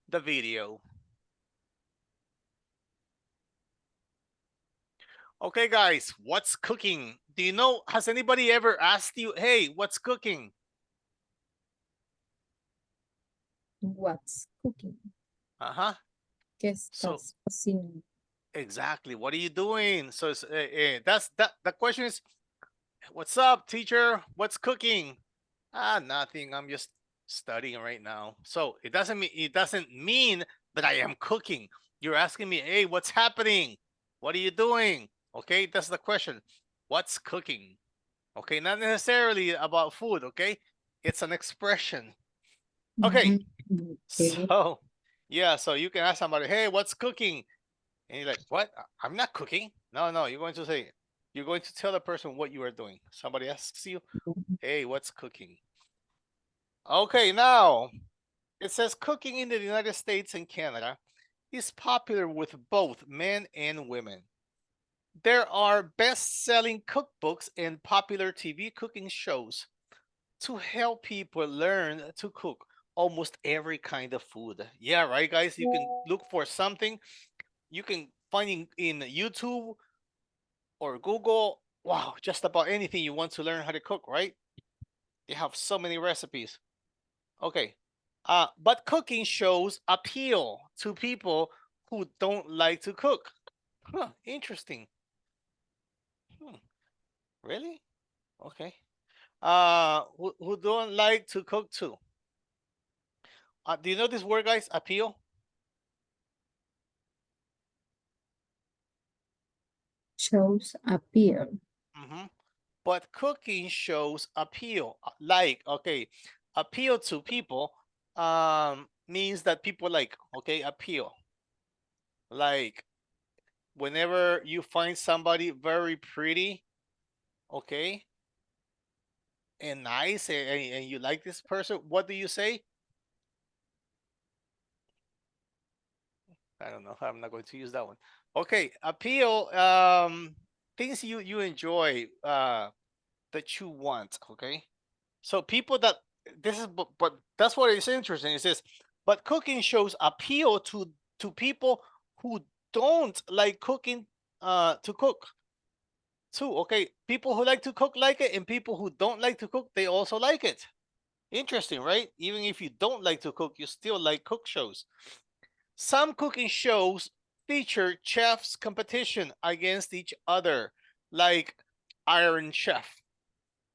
the video. Okay, guys, what's cooking? Do you know, has anybody ever asked you, hey, what's cooking? What's cooking? Uh-huh. ¿Qué So, estás cocinando? exactly. What are you doing? So it's, that's that. The question is, what's up, teacher? What's cooking? Ah, nothing. I'm just studying right now. So it doesn't mean that I am cooking. You're asking me, hey, what's happening? What are you doing? Okay, that's the question. What's cooking? Okay, not necessarily about food. Okay, it's an expression. Okay, Okay. so yeah, so you can ask somebody, hey, what's cooking? And you're like, what? I'm not cooking. No, you're going to say, you're going to tell the person what you are doing. Somebody asks you, hey, what's cooking? Okay, now it says cooking in the United States and Canada is popular with both men and women. There are best-selling cookbooks and popular TV cooking shows to help people learn to cook almost every kind of food. Yeah, right, guys? You can look for something you can find in YouTube or Google. Wow, just about anything you want to learn how to cook, right? They have so many recipes. Okay. But cooking shows appeal to people who don't like to cook. Huh, interesting. Really? Okay. Who don't like to cook too? Do you know this word, guys? Appeal? Shows appear. Mm-hmm. But cooking shows appeal. Like, okay, appeal to people means that people like, okay, appeal. Like, whenever you find somebody very pretty, okay, and nice, and you like this person, what do you say? I don't know. I'm not going to use that one. Okay, appeal. Things you enjoy. That you want. Okay, so people that this is, but that's what is interesting. It says, but cooking shows appeal to people who don't like cooking. To cook too. Okay, people who like to cook like it, and people who don't like to cook, they also like it. Interesting, right? Even if you don't like to cook, you still like cook shows. Some cooking shows feature chefs competition against each other, like Iron Chef,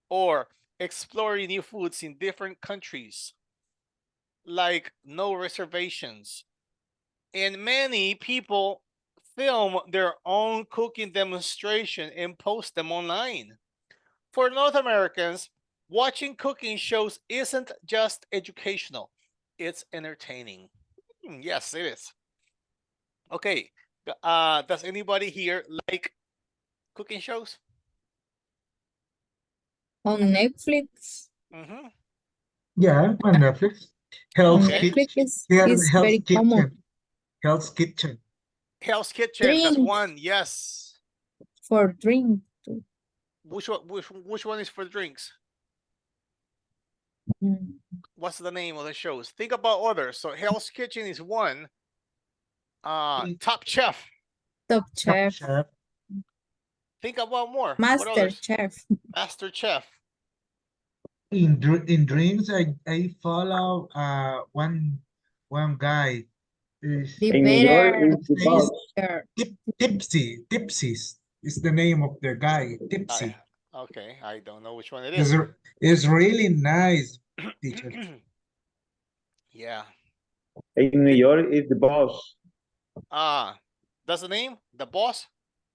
or exploring new foods in different countries, like No Reservations. And many people film their own cooking demonstration and post them online. For North Americans, watching cooking shows isn't just educational, it's entertaining. Yes, it is. Okay. Does anybody here like cooking shows? On Netflix. Mm-hmm. Yeah, on Netflix. On Hell's Okay. Netflix Kitchen. is Hell's very common. Kitchen. Hell's Kitchen. Hell's Kitchen. That's Drink one. Yes. for drink too. Which one? Which one is for drinks? Mm. What's the name of the shows? Think about others. So Hell's Kitchen is one. Top Chef. Top Top Chef, Chef. Think about more. What Master others? Chef. Master Chef. In dreams, I follow one guy. Is The In New York better is the his name boss. sister. Tipsy is the name of the guy. I Tipsy okay. I don't know which one it is is. is really nice, teacher. Yeah. In New York is the boss. That's the name? The boss?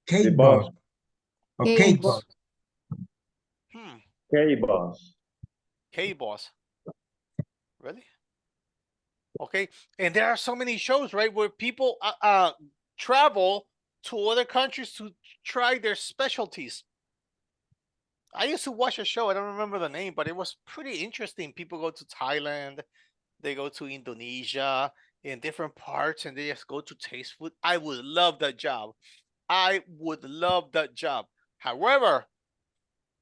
The Cake boss. boss. Or Cake cake boss. boss. Hmm. K boss. K boss. Really? Okay, and there are so many shows, right, where people travel to other countries to try their specialties. I used to watch a show, I don't remember the name, but it was pretty interesting. People go to Thailand, they go to Indonesia, in different parts, and they just go to taste food. I would love that job. I would love that job. However,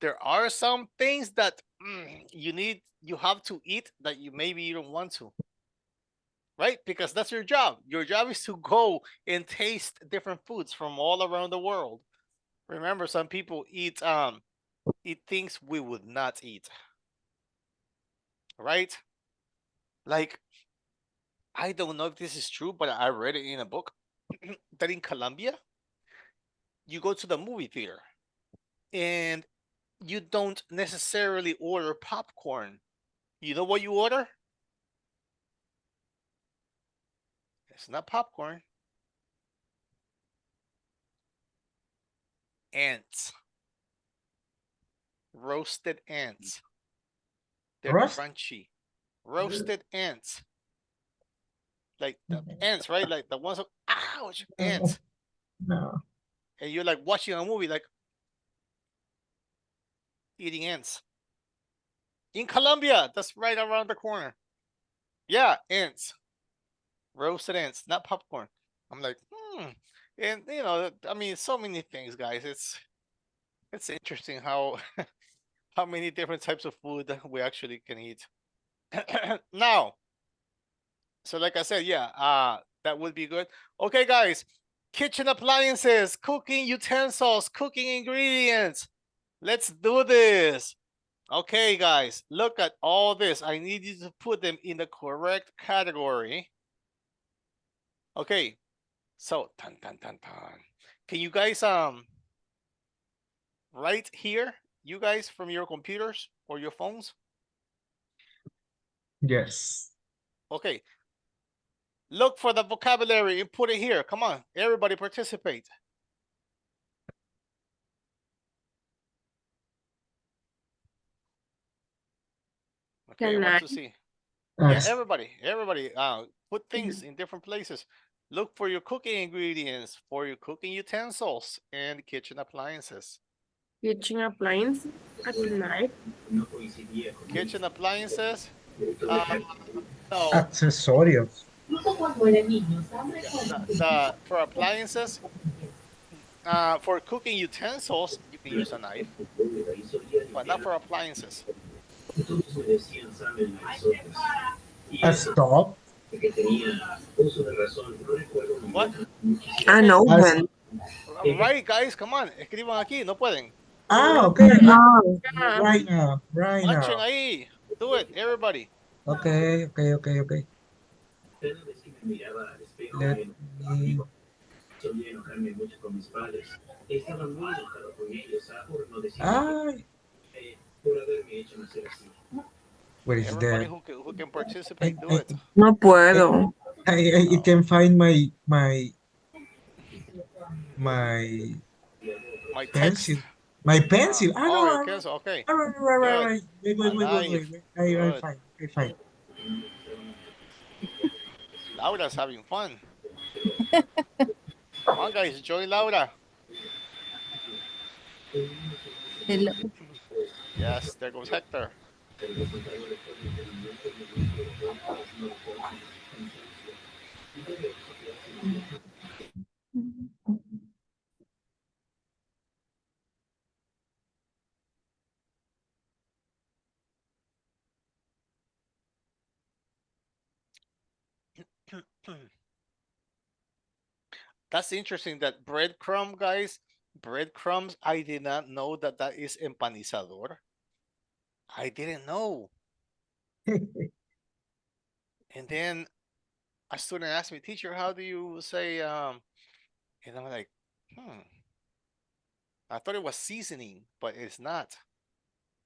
there are some things that you have to eat that maybe you don't want to, right? Because that's your job. Your job is to go and taste different foods from all around the world. Remember, some people eat things we would not eat, right? Like, I don't know if this is true, but I read it in a book that in Colombia, you go to the movie theater and you don't necessarily order popcorn. You know what you order? It's not popcorn. Ants. Roasted ants. They're Roast? crunchy. Roasted ants. Like the ants, right? Like the ones, ouch, ants. No. And you're like watching a movie, like eating ants. In Colombia, that's right around the corner. Yeah, ants. Roasted ants, not popcorn. I'm like, And I mean, so many things, guys. It's interesting how how many different types of food we actually can eat. Now, so like I said, yeah, that would be good. Okay, guys, kitchen appliances, cooking utensils, cooking ingredients. Let's do this. Okay, guys, look at all this. I need you to put them in the correct category. Okay, so tan tan tan tan. Can you guys write here? You guys from your computers or your phones? Yes. Okay. Look for the vocabulary and put it here. Come on, everybody participate. Okay, I Can want I? to see. Uh, Yeah, everybody, put things in different places. Look for your cooking ingredients, for your cooking utensils and kitchen appliances. Kitchen appliance, a knife, Kitchen appliances. Uh, no, accesorios. yeah, the for appliances. For cooking utensils, you can use a knife, but not for appliances. A stove. What? An Okay, As, oven. right, guys, come on, escriban aquí, no pueden. okay. No. yeah, Right now. Right Manchen now. ahí. Do it, everybody. Okay. Okay. Okay. Okay. Let me. Ah, where is Everybody that? who can I, participate, do I, it. No I, puedo. I No, can find my my pencil. text. My pencil. Ah, no. Oh, your Right, cancel. Okay, good. right. A knife. Wait. I Good. find. I find. Laura's having fun. Come on, guys, join Laura. Hello. Yes, there goes Hector. That's interesting. That breadcrumb, guys. Breadcrumbs. I did not know that that is empanizador. I didn't know. And then a student asked me, teacher, how do you say and I'm like, I thought it was seasoning, but it's not.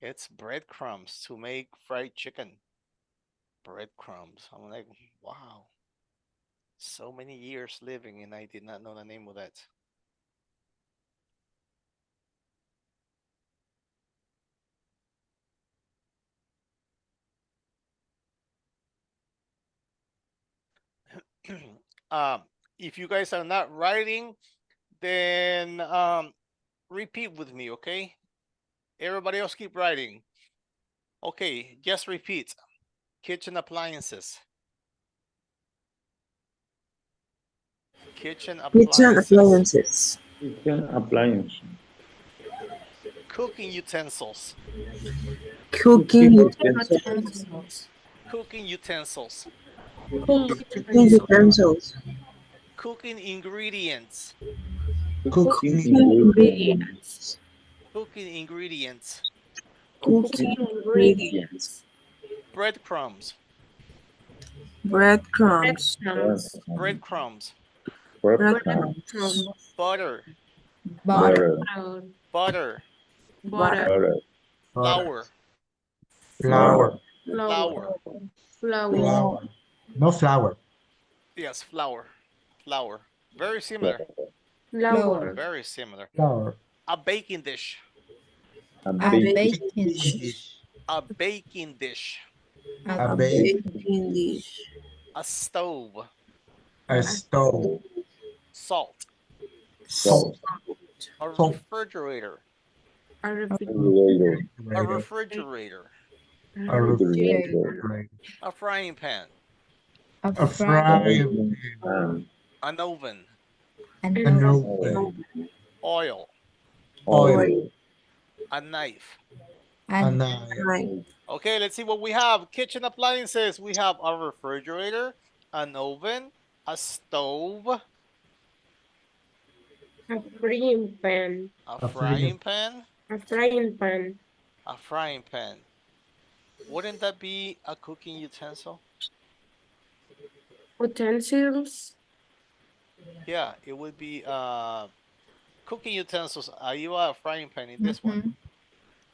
It's breadcrumbs to make fried chicken. Breadcrumbs. I'm like, wow. So many years living and I did not know the name of that. If you guys are not writing, then repeat with me, okay? Everybody else keep writing. Okay, just repeat. Kitchen appliances. Kitchen Kitchen appliances. appliances. Kitchen appliance. Cooking utensils. Cooking Utensils. Utensils. Cooking utensils. utensils. Cooking ingredients. Cooking Cooking ingredients. ingredients. Cooking ingredients. Cooking ingredients. Breadcrumbs. Breadcrumbs. Breadcrumbs. Breadcrumbs. Breadcrumbs. Breadcrumbs. Butter. Butter, Butter. Butter. Butter. Butter. Flour. Flour. Flour. Flour. Flour. No flour. Yes, flour. Flour. Very similar. Flour. Very similar. Flour. A baking dish. A a baking baking Dish. dish, A baking dish. a A baking Baking dish. A stove. A stove. Salt. salt. A Salt. refrigerator. A Refrigerator. A Refrigerator. refrigerator. A refrigerator. A frying pan. a A frying frying And An oven. an pan. An oven, oven. Oil. oil. A knife. A and knife. Knife. Okay, let's see what we have. Kitchen appliances. We have a refrigerator, an oven, a stove, A frying pan. a frying pan, A frying pan. a frying pan. Wouldn't that be a cooking utensil? Utensils. Yeah, it would be cooking utensils. You are a frying pan in this one.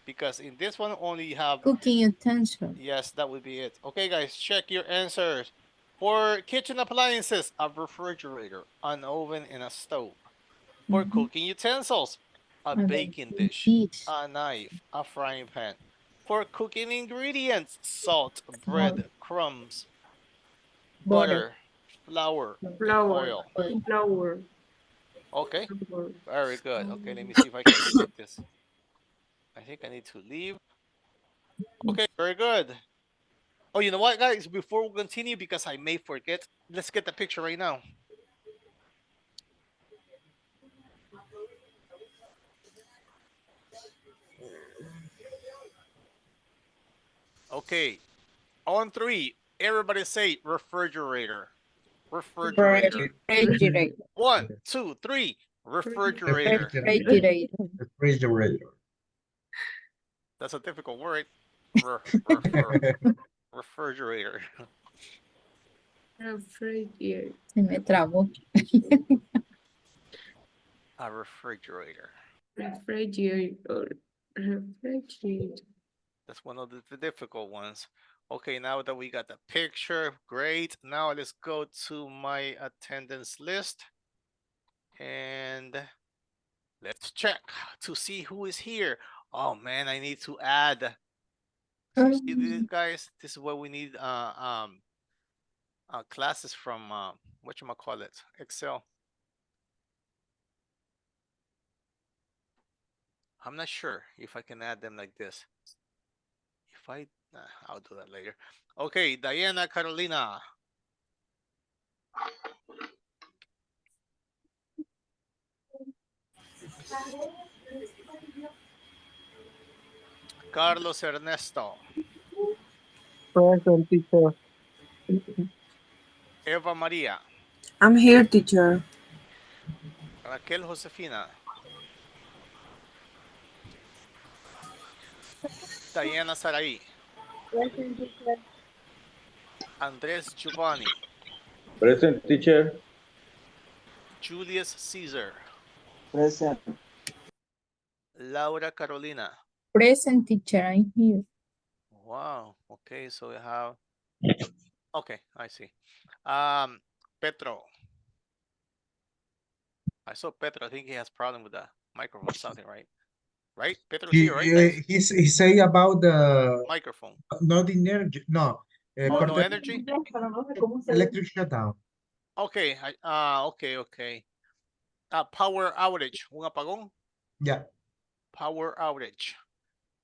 Because in this one only you have, cooking utensil. yes, that would be it. Okay, guys, check your answers. For kitchen appliances, a refrigerator, an oven, and a stove. For cooking utensils, a baking dish, a knife, a frying pan. For cooking ingredients, salt, bread, crumbs, butter, flour, and Flour. oil. Flour. Okay, Flour. very good. Okay, let me see if I can delete this. I think I need to leave. Okay, very good. Oh, you know what, guys? Before we continue, because I may forget, let's get the picture right now. Okay, on three, everybody say refrigerator. Refrigerator. Refrigerator. 1, 2, 3. Refrigerator. Refrigerator. Refrigerator. That's a difficult word. Refrigerator. Refrigerator. Se me trabó. A refrigerator. Refrigerator. Refrigerator. That's one of the difficult ones. Okay, now that we got the picture, great. Now let's go to my attendance list. And let's check to see who is here. Oh man, I need to add. See this, guys? This is what we need classes from whatchamacallit, Excel. I'm not sure if I can add them like this. If I, I'll do that later. Okay, Diana, Carolina. Carlos Ernesto. Present, teacher. Eva Maria. I'm here, teacher. Raquel Josefina. Diana Sarai. Present, teacher. Andres Giovanni. Present, teacher. Julius Caesar. Present. Laura Carolina. Present, teacher, I'm here. Wow. Okay, so we have. Okay, I see. Petro. I saw Petro. I think he has problem with the microphone or something, right? Right? Petro's here, right, guys? He say about the Microphone. not energy. No. Oh, no corte- energy? Electric shutdown. Okay, okay. Power outage. Un apagón. Yeah. Power outage.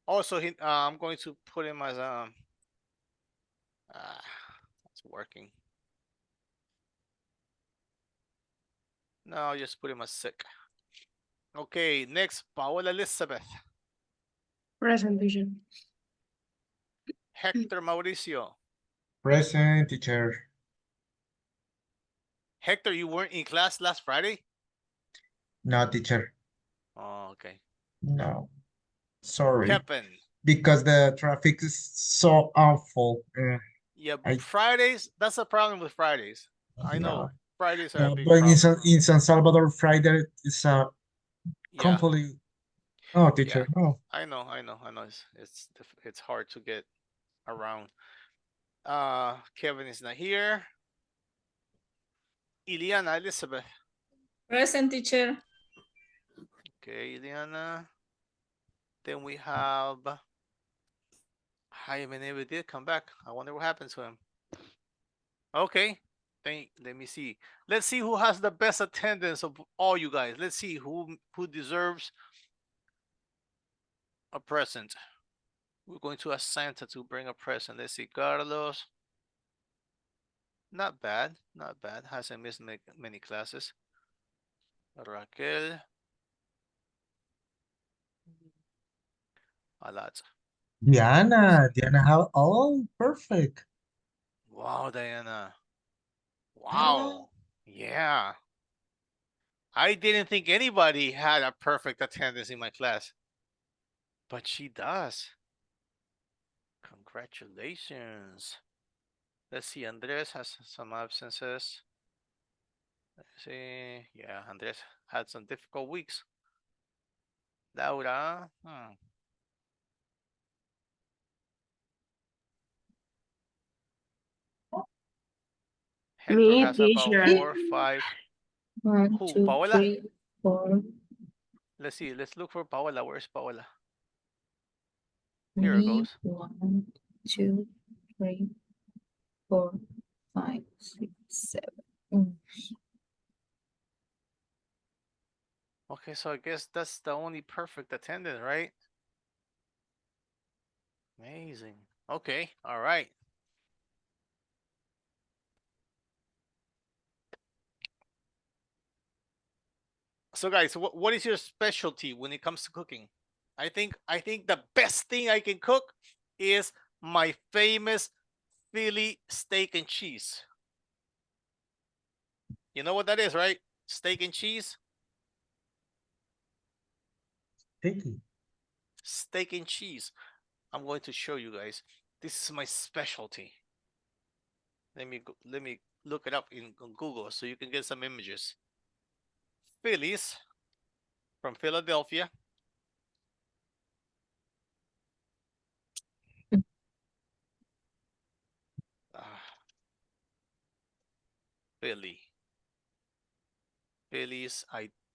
Also, I'm going to put him as it's working. No, I'll just put him as sick. Okay, next, Paola Elizabeth. Present, teacher. Hector Mauricio. Present, teacher. Hector, you weren't in class last Friday? No, teacher. Oh, okay. No. Sorry. Kevin. Because the traffic is so awful. Yeah, I Fridays, that's a problem with Fridays. I know no. Fridays are a big But problem. in San Salvador, Friday is a Yeah, completely. Oh, yeah. teacher. No. I know. It's hard to get around. Kevin is not here. Iliana Elizabeth. Present, teacher. Okay, Iliana. Then we have Jaime never did come back. I wonder what happened to him. Okay. Let me see. Let's see who has the best attendance of all you guys. Let's see who deserves a present. We're going to ask Santa to bring a present. Let's see. Carlos. Not bad. Not bad. Hasn't missed many classes. Raquel. A lot. Diana have all perfect. Wow, Diana. Wow. Yeah. I didn't think anybody had a perfect attendance in my class. But she does. Congratulations. Let's see. Andres has some absences. Let's see. Yeah, Andres had some difficult weeks. Laura. Hector Me, has about teacher. 4 or 5. 1, Who? 2, Paola? 3, 4. Let's see. Let's look for Paola. Where's Paola? Here it Me, goes. 1, 2, 3, 4, 5, 6, 7. Okay, so I guess that's the only perfect attendance, right? Amazing. Okay, all right. So guys, what is your specialty when it comes to cooking? I think the best thing I can cook is my famous Philly steak and cheese. You know what that is, right? Steak and cheese? Sticky. Steak and cheese. I'm going to show you guys. This is my specialty. Let me look it up in Google so you can get some images. Phillies from Philadelphia. Philly. Phillies.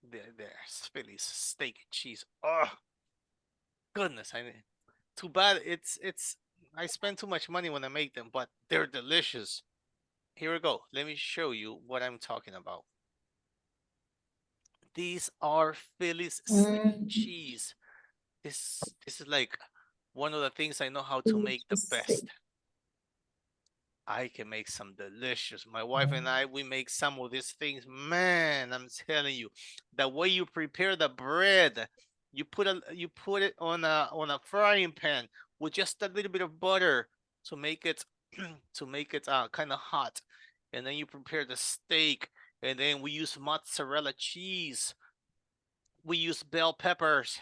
There's Phillies steak and cheese. Oh goodness! Too bad. I spend too much money when I make them, but they're delicious. Here we go. Let me show you what I'm talking about. These are Phillies steak and cheese. This is like one of the things I know how to make the best. I can make some delicious. My wife and I, we make some of these things. Man, I'm telling you, the way you prepare the bread, you put it on a frying pan with just a little bit of butter to make it kind of hot, and then you prepare the steak, and then we use mozzarella cheese. We use bell peppers.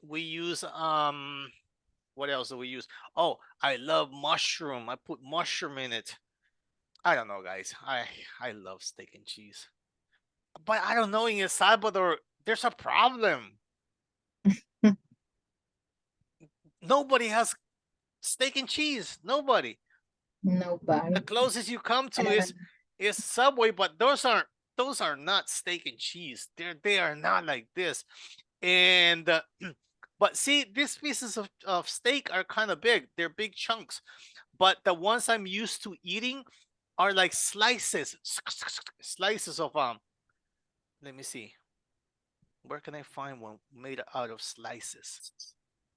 We use what else do we use? Oh, I love mushroom. I put mushroom in it. I don't know, guys. I love steak and cheese. But I don't know, in El Salvador, there's a problem. Nobody has steak and cheese. Nobody. Nobody. The closest you come to is Subway, but those are not steak and cheese. They are not like this. And but see, these pieces of steak are kind of big. They're big chunks. But the ones I'm used to eating are like slices, slices of let me see. Where can I find one made out of slices?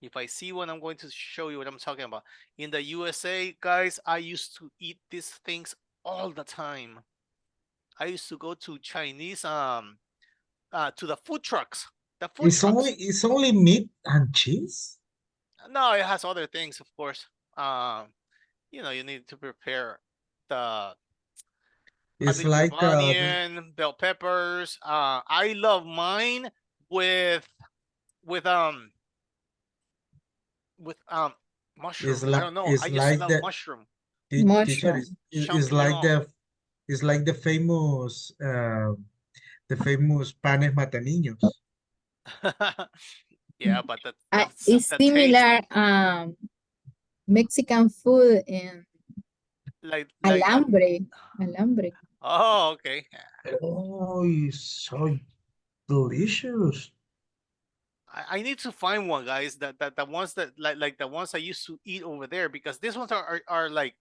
If I see one, I'm going to show you what I'm talking about. In the USA, guys, I used to eat these things all the time. I used to go to Chinese to the food trucks. The food trucks. It's only meat and cheese? No, it has other things, of course. You know, you need to prepare the a It's little bit of like onion, bell peppers. I love mine with with um it's mushroom. I like don't know. I just love mushroom. teacher Mushroom. Champignon. it's like the famous panes mataniños. Yeah, but that's It's the taste. similar Mexican food and Like alambre. Alambre. oh, okay. Oh, it's so delicious. I need to find one, guys. That the ones that like the ones I used to eat over there, because these ones are like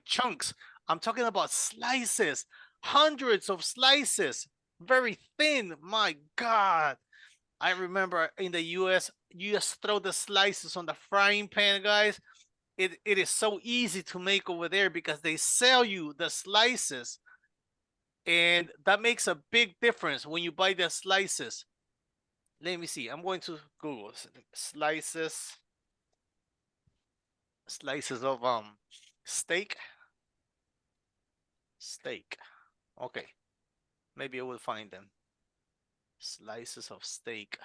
chunks. I'm talking about slices, hundreds of slices, very thin. My God. I remember in the US, you just throw the slices on the frying pan, guys. It is so easy to make over there because they sell you the slices. And that makes a big difference when you buy the slices. Let me see. I'm going to Google slices of steak. Steak. Okay. Maybe I will find them. Slices of steak.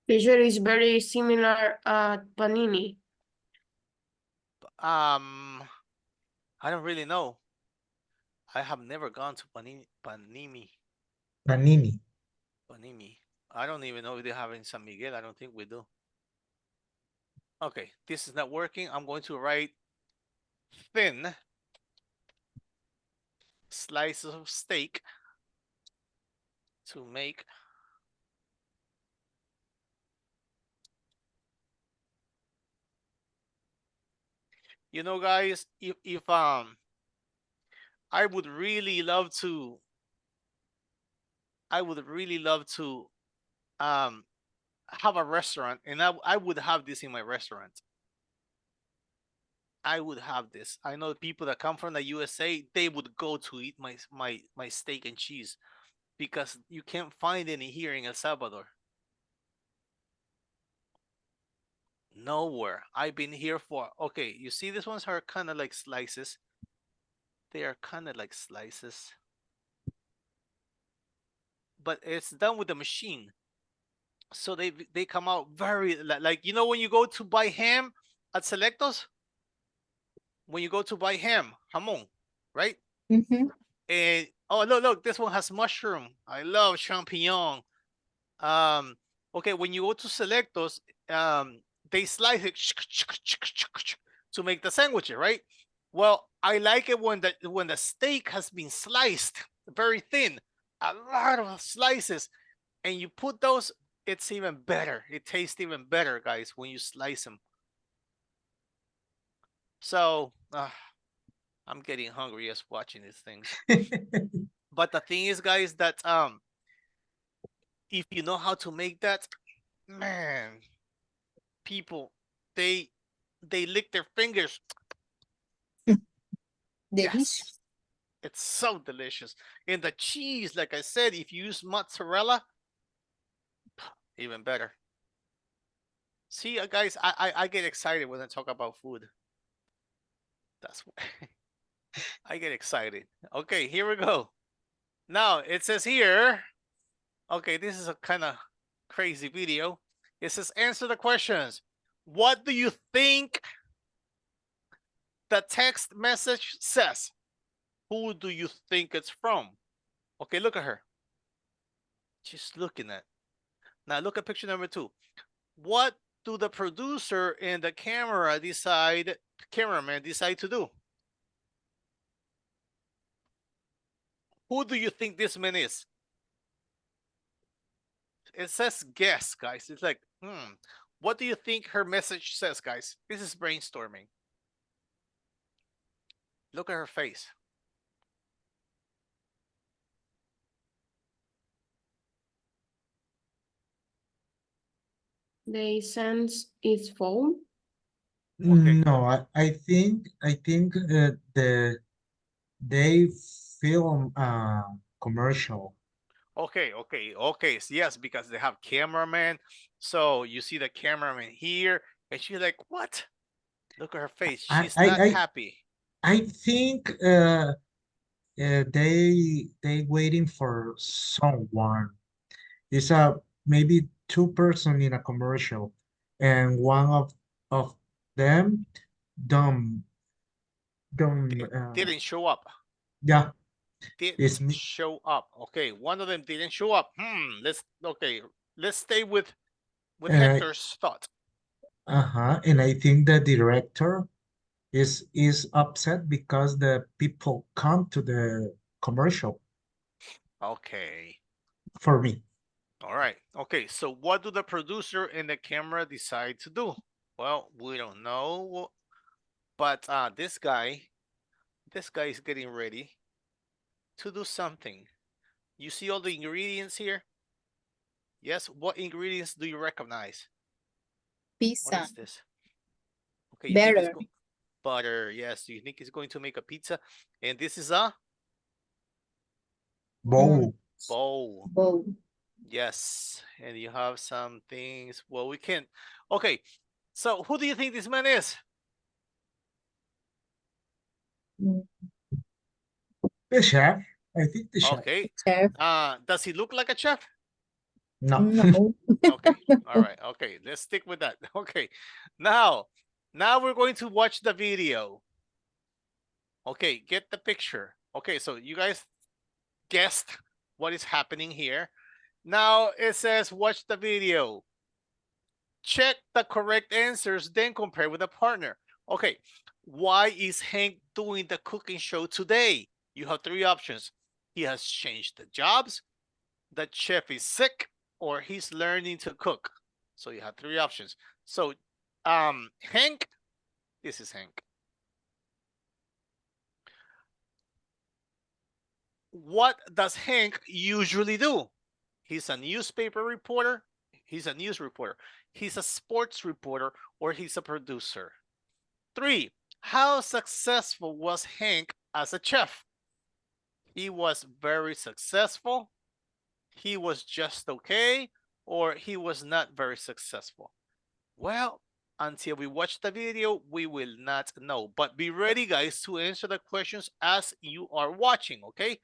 Teacher is very similar at panini. I don't really know. I have never gone to Panini. Panini. Panini. I don't even know if they have in San Miguel. I don't think we do. Okay, this is not working. I'm going to write thin slices of steak to make guys, if I would really love to um have a restaurant, and I would have this in my restaurant. I would have this. I know people that come from the USA, they would go to eat my steak and cheese because you can't find any here in El Salvador. Nowhere. I've been here for okay, you see these ones are kind of like slices. They are kind of like slices. But it's done with the machine. So they come out very like when you go to buy ham at Selectos, when you go to buy ham, jamon, right? Mhm. And oh look, this one has mushroom. I love champignon. Okay, when you go to Selectos, they slice it to make the sandwich, right? Well, I like it when the steak has been sliced very thin, a lot of slices, and you put those. It's even better. It tastes even better, guys, when you slice them. So I'm getting hungry just watching these things. But the thing is, guys, that if you know how to make that, man, people they lick their fingers. Delicious. Yes, it's so delicious. And the cheese, like I said, if you use mozzarella, even better. See, guys, I get excited when I talk about food. That's why I get excited. Okay, here we go. Now it says here. Okay, this is a kind of crazy video. It says answer the questions. What do you think the text message says? Who do you think it's from? Okay, look at her. She's looking at. Now look at picture number 2. What do the producer and the cameraman decide to do? Who do you think this man is? It says guess, guys. It's like, what do you think her message says, guys? This is brainstorming. Look at her face. The sense is full. Okay. No, I think they film commercial. Okay. Yes, because they have cameraman. So you see the cameraman here, and she's like, "What?" Look at her face. I She's I not I, happy. I think they waiting for someone. It's a maybe two person in a commercial, and one of them don't don't Didn't show up. yeah, it's Didn't me. show up. Okay, one of them didn't show up. Let's stay with Uh, Hector's thought. and I think the director is upset because the people come to the commercial Okay. for me. All right. Okay. So what do the producer and the camera decide to do? Well, we don't know, but this guy is getting ready to do something. You see all the ingredients here? Yes. What ingredients do you recognize? What Pizza, is this? Okay, you think it's better, butter? Yes. You think it's going to make a pizza? And this is a Bowl. bowl. bowl, Yes. And you have some things. Well, we can. Okay. So who do you think this man is? mm, The chef. I think the chef. Okay. chef, Does he look like a chef? No. no, Okay. All right. Okay. Let's stick with that. Okay. Now we're going to watch the video. Okay. Get the picture. Okay. So you guys guessed what is happening here. Now it says watch the video. Check the correct answers, then compare with a partner. Okay. Why is Hank doing the cooking show today? You have three options. He has changed the jobs, the chef is sick, or he's learning to cook. So you have three options. So Hank, this is Hank. What does Hank usually do? He's a newspaper reporter, he's a news reporter, he's a sports reporter, or he's a producer. 3, how successful was Hank as a chef? He was very successful, he was just okay, or he was not very successful. Well, until we watch the video, we will not know. But be ready, guys, to answer the questions as you are watching, okay?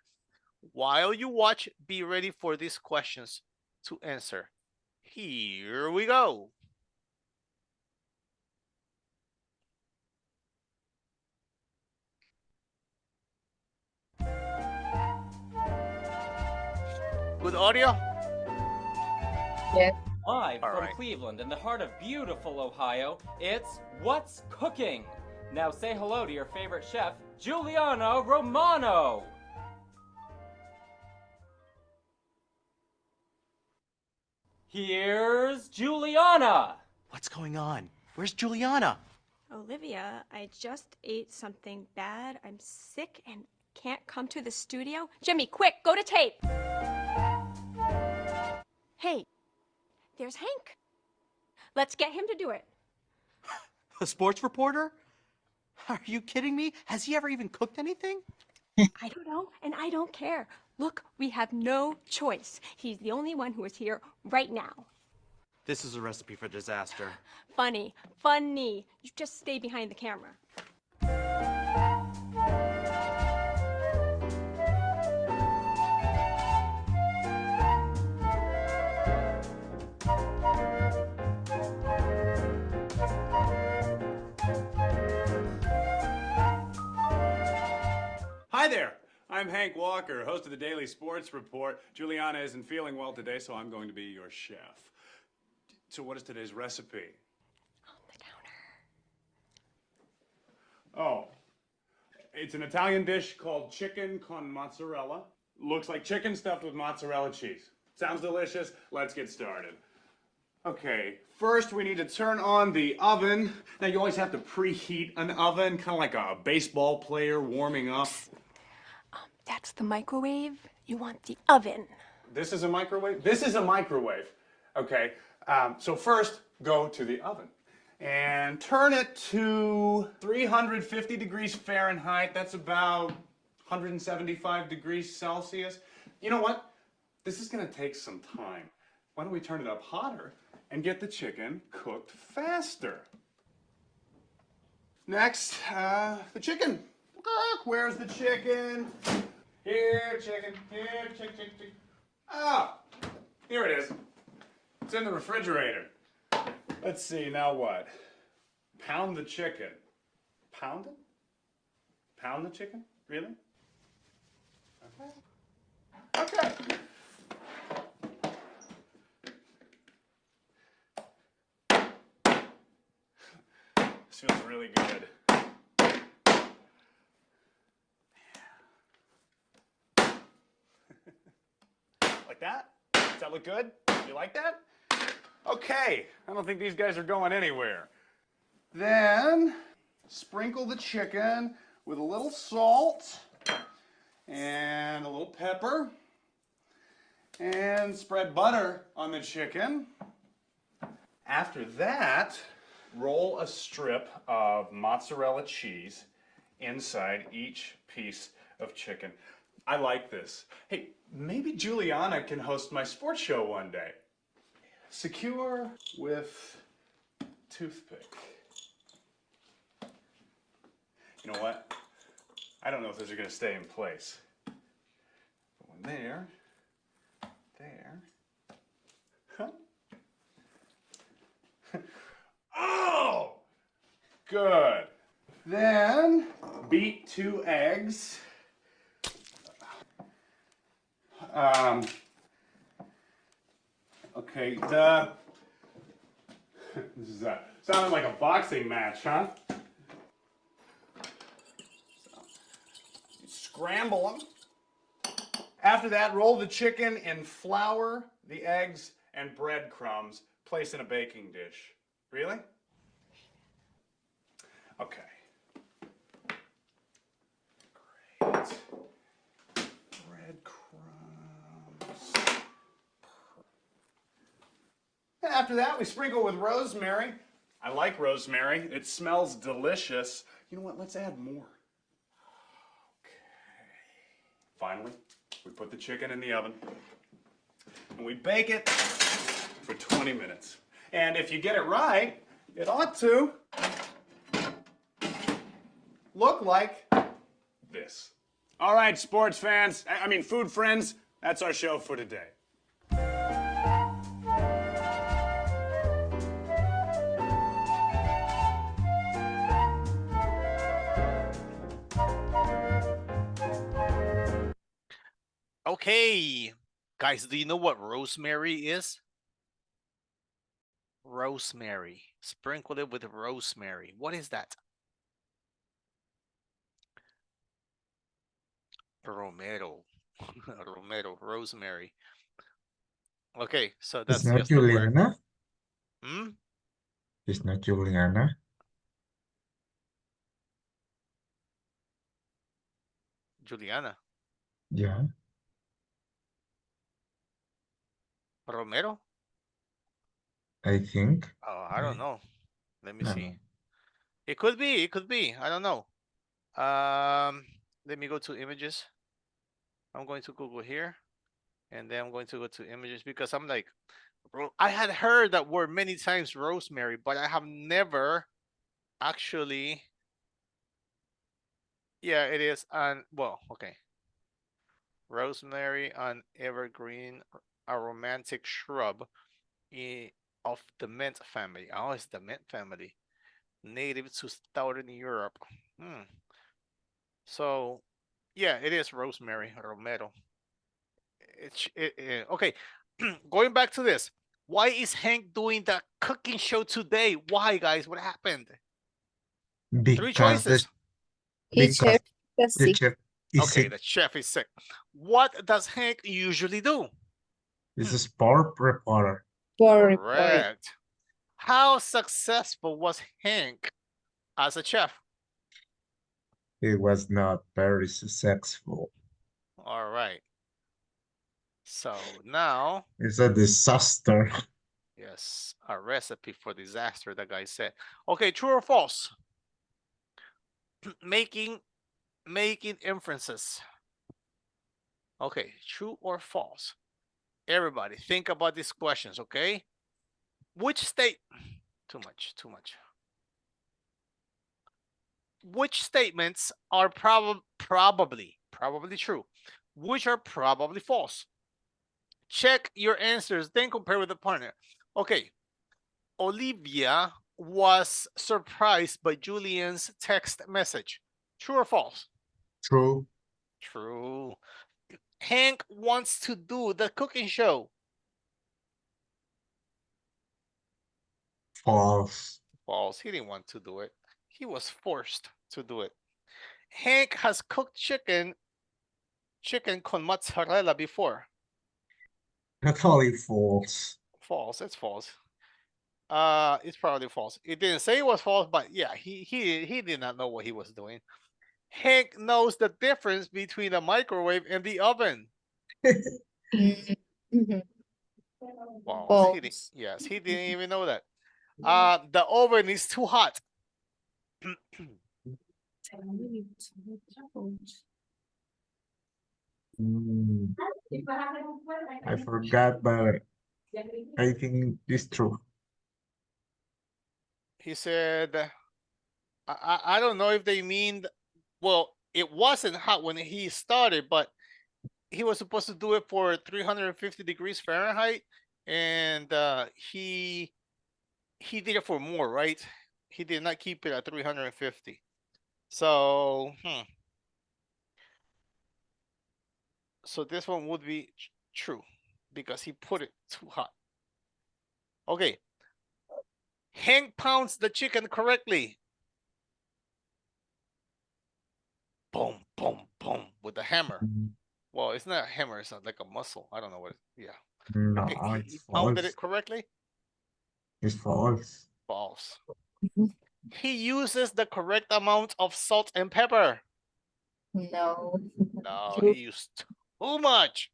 While you watch, be ready for these questions to answer. Here we go. Good audio? yes, Live All from right. Cleveland in the heart of beautiful Ohio, it's What's Cooking? Now say hello to your favorite chef, Giuliano Romano. Here's Juliana. What's going on? Where's Juliana? Olivia, I just ate something bad. I'm sick and can't come to the studio. Jimmy, quick, go to tape. Hey, there's Hank. Let's get him to do it. A sports reporter? Are you kidding me? Has he ever even cooked anything? I don't know, and I don't care. Look, we have no choice. He's the only one who is here right now. This is a recipe for disaster. Funny, funny. You just stay behind the camera. Hi there. I'm Hank Walker, host of the Daily Sports Report. Juliana isn't feeling well today, so I'm going to be your chef. So what is today's recipe? On the counter. Oh, it's an Italian dish called chicken con mozzarella. Looks like chicken stuffed with mozzarella cheese. Sounds delicious. Let's get started. Okay, first we need to turn on the oven. Now you always have to preheat an oven, kind of like a baseball player warming up. That's the microwave. You want the oven. This is a microwave? This is a microwave. Okay, so first go to the oven and turn it to 350 degrees Fahrenheit. That's about 175 degrees Celsius. You know what? This is gonna take some time. Why don't we turn it up hotter and get the chicken cooked faster? Next, the chicken. Where's the chicken? Here, chicken. Here, chicken. Ah, here it is. It's in the refrigerator. Let's see, now what? Pound the chicken. Pound it? Pound the chicken? Really? Okay. Okay. This feels really good. Like that? Does that look good? You like that? Okay, I don't think these guys are going anywhere. Then sprinkle the chicken with a little salt and a little pepper and spread butter on the chicken. After that, roll a strip of mozzarella cheese inside each piece of chicken. I like this. Hey, maybe Juliana can host my sports show one day. Secure with toothpick. You know what? I don't know if those are going to stay in place. Put one there. There. Huh? Oh! Good. Then beat 2 eggs. Okay, this is sounding like a boxing match, huh? So, scramble them. After that, roll the chicken in flour, the eggs, and breadcrumbs. Place in a baking dish. Really? Okay. Great. Breadcrumbs. After that, we sprinkle with rosemary. I like rosemary. It smells delicious. You know what? Let's add more. Okay. Finally, we put the chicken in the oven and we bake it for 20 minutes. And if you get it right, it ought to look like this. All right, sports fans, food friends, that's our show for today. Okay, guys, do you know what rosemary is? Rosemary. Sprinkle it with rosemary. What is that? Romero. Romero, rosemary. Okay, so that's It's not just the word. Juliana. Hmm? It's not Juliana. Juliana. Yeah. Romero? I think. Oh, I don't know. Let me No, see. no. It could be. I don't know. Let me go to images. I'm going to Google here. And then I'm going to go to images because I'm like, I had heard that word many times, rosemary, but I have never actually. Yeah, it is. Well, okay. Rosemary, an evergreen, a romantic shrub of the mint family. Oh, it's the mint family. Native to southern Europe. So, yeah, it is rosemary, romero. Okay. Going back to this. Why is Hank doing the cooking show today? Why, guys? What happened? 3 Because choices. His chef is the sick. chef is Okay, sick. the chef is sick. What does Hank usually do? He's a sport reporter. Poor report. Correct. How successful was Hank as a chef? It was not very successful. All right. So now, It's a disaster. yes, a recipe for disaster, the guy said. Okay, true or false? making inferences. Okay, true or false? Everybody, think about these questions, okay? Which state? Too much. Which statements are probably true? Which are probably false? Check your answers, then compare with the partner. Okay, Olivia was surprised by Julian's text message. True or false? True. True. Hank wants to do the cooking show. False. False. He didn't want to do it. He was forced to do it. Hank has cooked chicken con mozzarella before. Totally false. False. It's false. It's probably false. It didn't say it was false, but yeah, he did not know what he was doing. Hank knows the difference between the microwave and the oven. False. False. Yes, he didn't even know that. The oven is too hot. I forgot, but I think it's true. He said, I don't know if they mean, well, it wasn't hot when he started, but he was supposed to do it for 350 degrees Fahrenheit, and he did it for more, right? He did not keep it at 350. So, so this one would be true because he put it too hot. Okay. Hank pounds the chicken correctly. Boom, boom, boom with the hammer. Well, it's not a hammer, it's not like a muscle. I don't know what yeah. No, Okay, it's he pounded false. it correctly? It's false. False. He uses the correct amount of salt and pepper. No. No, he used too much.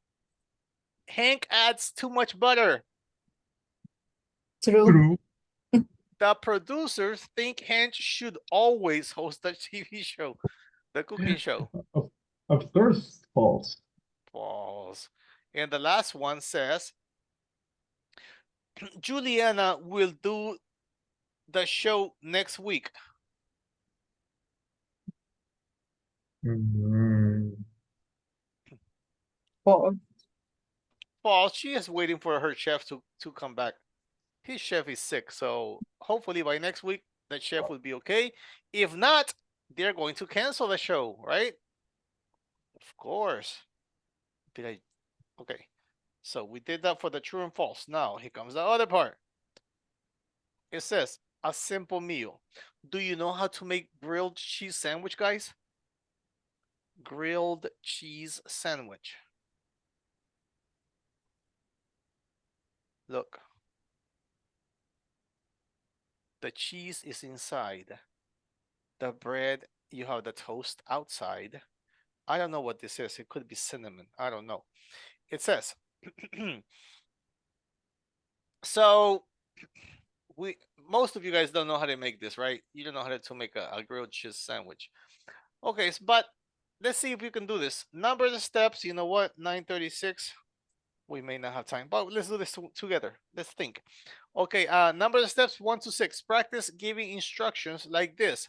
Hank adds too much butter. True. The producers think Hank should always host the TV show, the cooking show. Of course, false. False. And the last one says, Juliana will do the show next week. False. False. She is waiting for her chef to come back. His chef is sick, so hopefully by next week that chef will be okay. If not, they're going to cancel the show, right? Of course. Did I? Okay. So we did that for the true and false. Now here comes the other part. It says a simple meal. Do you know how to make grilled cheese sandwich, guys? Grilled cheese sandwich. Look. The cheese is inside. The bread, you have the toast outside. I don't know what this is. It could be cinnamon. I don't know. It says, so most of you guys don't know how to make this, right? You don't know how to make a grilled cheese sandwich. Okay, but let's see if we can do this. Number the steps. You know what? 9:36. We may not have time, but let's do this together. Let's think. Okay, number the steps 1 to 6. Practice giving instructions like this.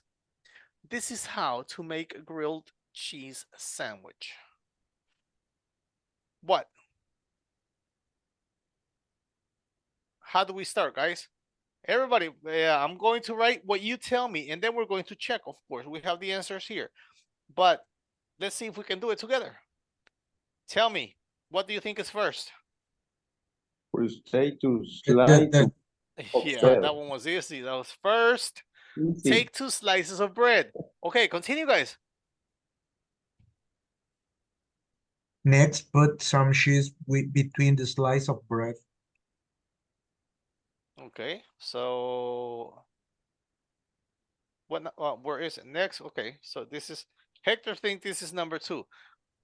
This is how to make a grilled cheese sandwich. What? How do we start, guys? Everybody, I'm going to write what you tell me, and then we're going to check, of course. We have the answers here. But let's see if we can do it together. Tell me, what do you think is first? First, say to slide of Yeah, bread. that one was easy. That was first. Easy. Take 2 slices of bread. Okay, continue, guys. Next, put some cheese between the slice of bread. Okay, so where is it next? Okay, so this is Hector think this is number 2.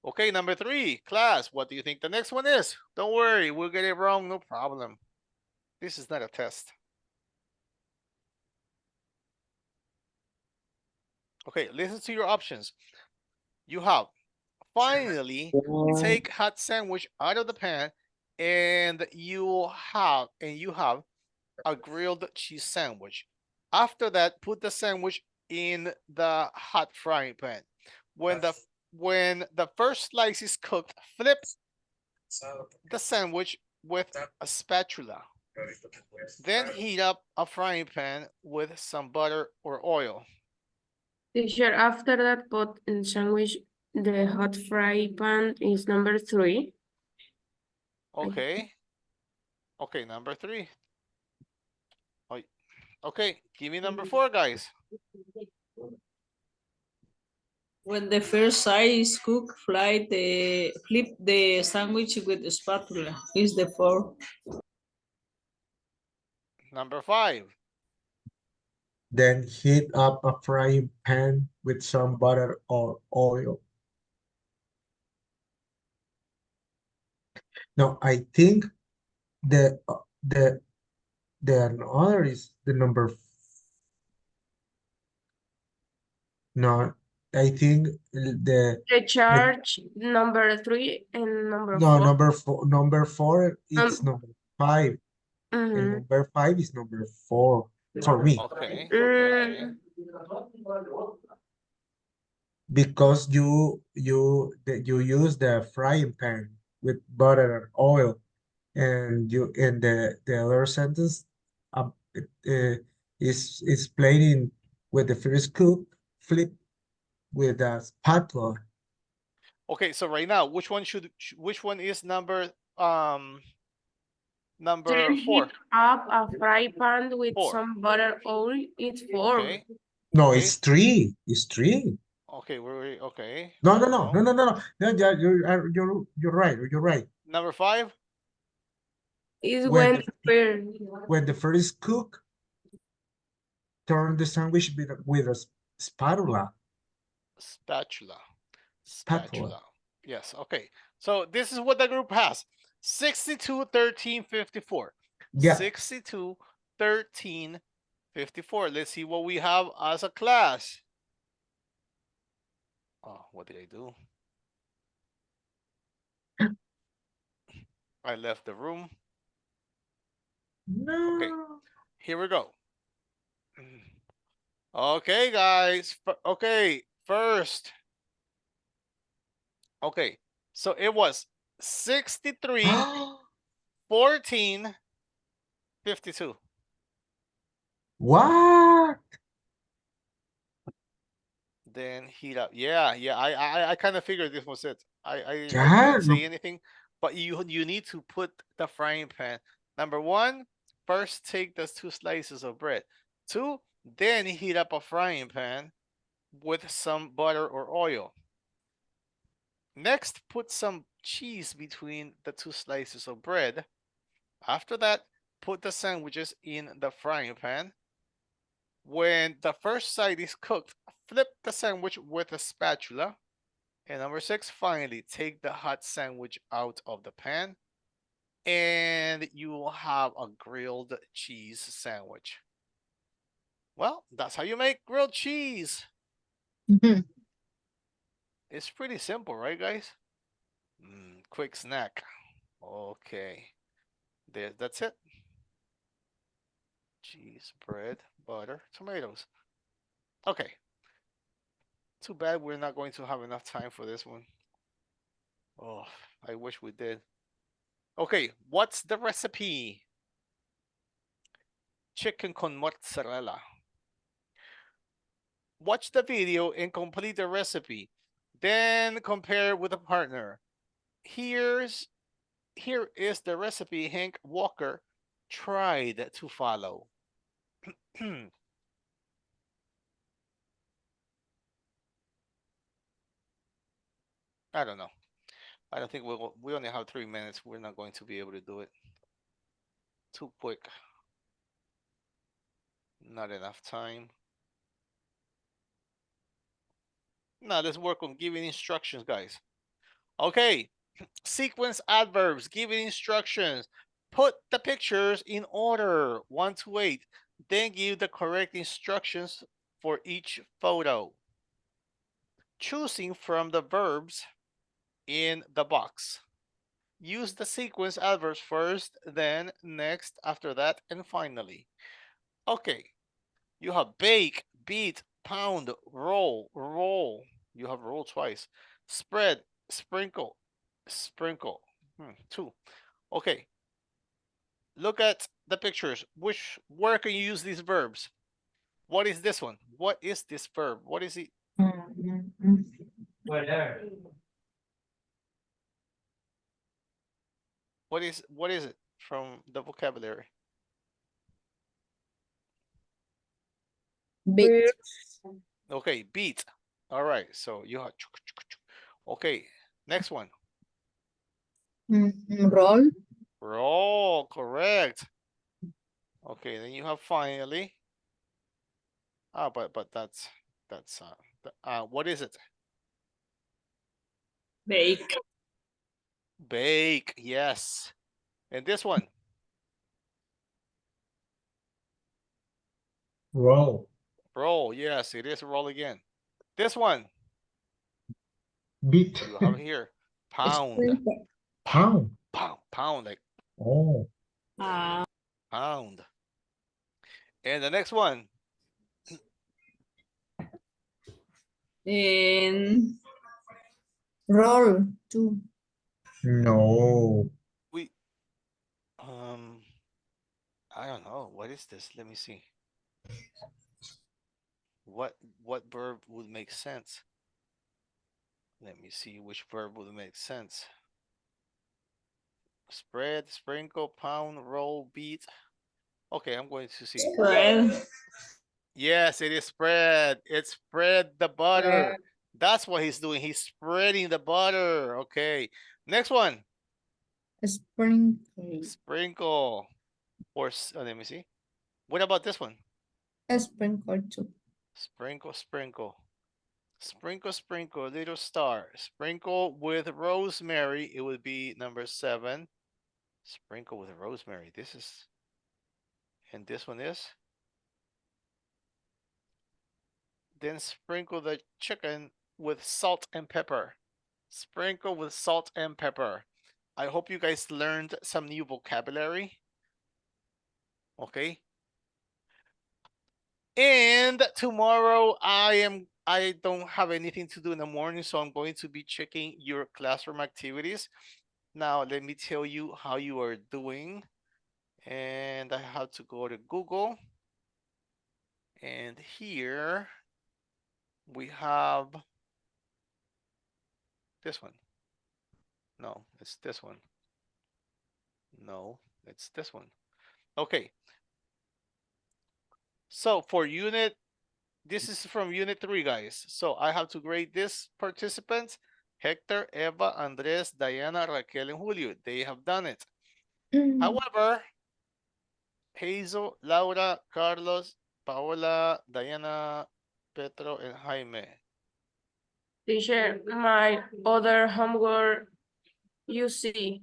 Okay, number 3, class. What do you think the next one is? Don't worry, we'll get it wrong, no problem. This is not a test. Okay, listen to your options. You have finally take hot sandwich out of the pan, and you have a grilled cheese sandwich. After that, put the sandwich in the hot frying pan. When the first slice is cooked, flip the sandwich with a spatula. Then heat up a frying pan with some butter or oil. Teacher, after that put in sandwich, the hot fry pan is number 3. Okay. Okay, number 3. Oh, okay, give me number 4, guys. When the first side is cooked, flip the sandwich with the spatula. Is the 4. Number 5. Then heat up a frying pan with some butter or oil. Now, I think the other is the number. No, I think the charge number 3 and number no 4. number 4 it's number 5, and number 5 is number 4 for me. Okay. Okay. Because you use the frying pan with butter and oil, and you in the other sentence is explaining with the first cook flip with a spatula. Okay, so right now, which one is number number 4? Heat up a fry pan with 4. some butter oil. It's 4. Okay. No, Okay. it's 3. It's 3. Okay, okay. No, hold no, on. no, no, no, no, no. Yeah, you're right. You're right. Number 5 is When when when the first cook turn the sandwich with a spatula. Spatula. Yes, okay. So this is what the group has. 62, 13, 54. Yeah. 62, 13, 54. Let's see what we have as a class. Oh, what did I do? I left the room. No. Okay, here we go. Okay, guys. Okay, first. Okay, so it was 63, 14, 52. What? Then heat up. Yeah. I kind of figured this was it. I Yeah, didn't say anything, but you need to put the frying pan. Number 1, first take those 2 slices of bread. 2, then heat up a frying pan with some butter or oil. Next, put some cheese between the 2 slices of bread. After that, put the sandwiches in the frying pan. When the first side is cooked, flip the sandwich with a spatula. And number 6, finally, take the hot sandwich out of the pan, and you will have a grilled cheese sandwich. Well, that's how you make grilled cheese. It's pretty simple, right, guys? Quick snack. Okay. That's it. Cheese, bread, butter, tomatoes. Okay. Too bad we're not going to have enough time for this one. Oh, I wish we did. Okay, what's the recipe? Chicken con mozzarella. Watch the video and complete the recipe. Then compare with a partner. Here is the recipe Hank Walker tried to follow. I don't know. I don't think we only have 3 minutes. We're not going to be able to do it. Too quick. Not enough time. Now let's work on giving instructions, guys. Okay, sequence adverbs, giving instructions. Put the pictures in order, 1 to 8. Then give the correct instructions for each photo. Choosing from the verbs in the box. Use the sequence adverbs first, then next, after that, and finally. Okay, you have bake, beat, pound, roll, roll. You have roll twice. Spread, sprinkle, sprinkle. 2. Okay, look at the pictures. Where can you use these verbs? What is this one? What is this verb? What is it? What is it from the vocabulary? Beat. Okay, beat. All right, so you have. Okay, next one. Roll. Roll, correct. Okay, then you have finally. Ah, but that's what is it? Bake. Bake, yes. And this one? Roll. Roll, yes, it is roll again. This one? Beat. You have here. Pound. Pound. Pound, like Oh. pound. And the next one? And roll too. No. I don't know. What is this? Let me see. What verb would make sense? Let me see which verb would make sense. Spread, sprinkle, pound, roll, beat. Okay, I'm going to see. spread. Yes, it is spread. It's spread the butter. That's what he's doing. He's spreading the butter. Okay. Next one. Sprinkle. Sprinkle. Or let me see. What about this one? Sprinkle too. Sprinkle, sprinkle. Sprinkle, sprinkle, little star. Sprinkle with rosemary. It would be number 7. Sprinkle with rosemary. This is, and this one is. Then sprinkle the chicken with salt and pepper. Sprinkle with salt and pepper. I hope you guys learned some new vocabulary. Okay. And tomorrow I don't have anything to do in the morning, so I'm going to be checking your classroom activities. Now let me tell you how you are doing. And I have to go to Google. And here we have this one. No, it's this one. No, it's this one. Okay. So for this is from unit 3, guys. So I have to grade this participants. Hector, Eva, Andres, Diana, Raquel, and Julio. They have done it. However, Hazel, Laura, Carlos, Paola, Diana, Petro, and Jaime. Teacher, my other homework, you see.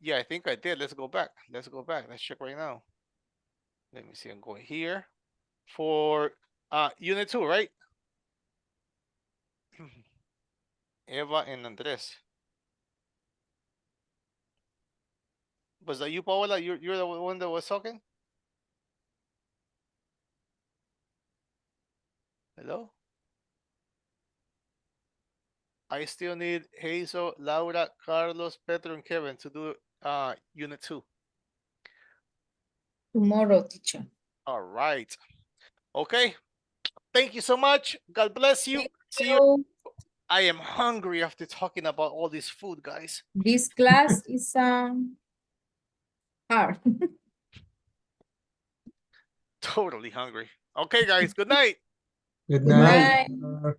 Yeah, I think I did. Let's go back. Let's go back. Let's check right now. Let me see. I'm going here for unit 2, right? Eva and Andres. Was that you, Paola? You're the one that was talking? Hello? I still need Hazel, Laura, Carlos, Pedro, and Kevin to do unit 2. Tomorrow, teacher. All right. Okay. Thank you so much. God bless you. See you. So I am hungry after talking about all this food, guys. this class is hard. Totally hungry. Okay, guys. Good night. Good Good night. night.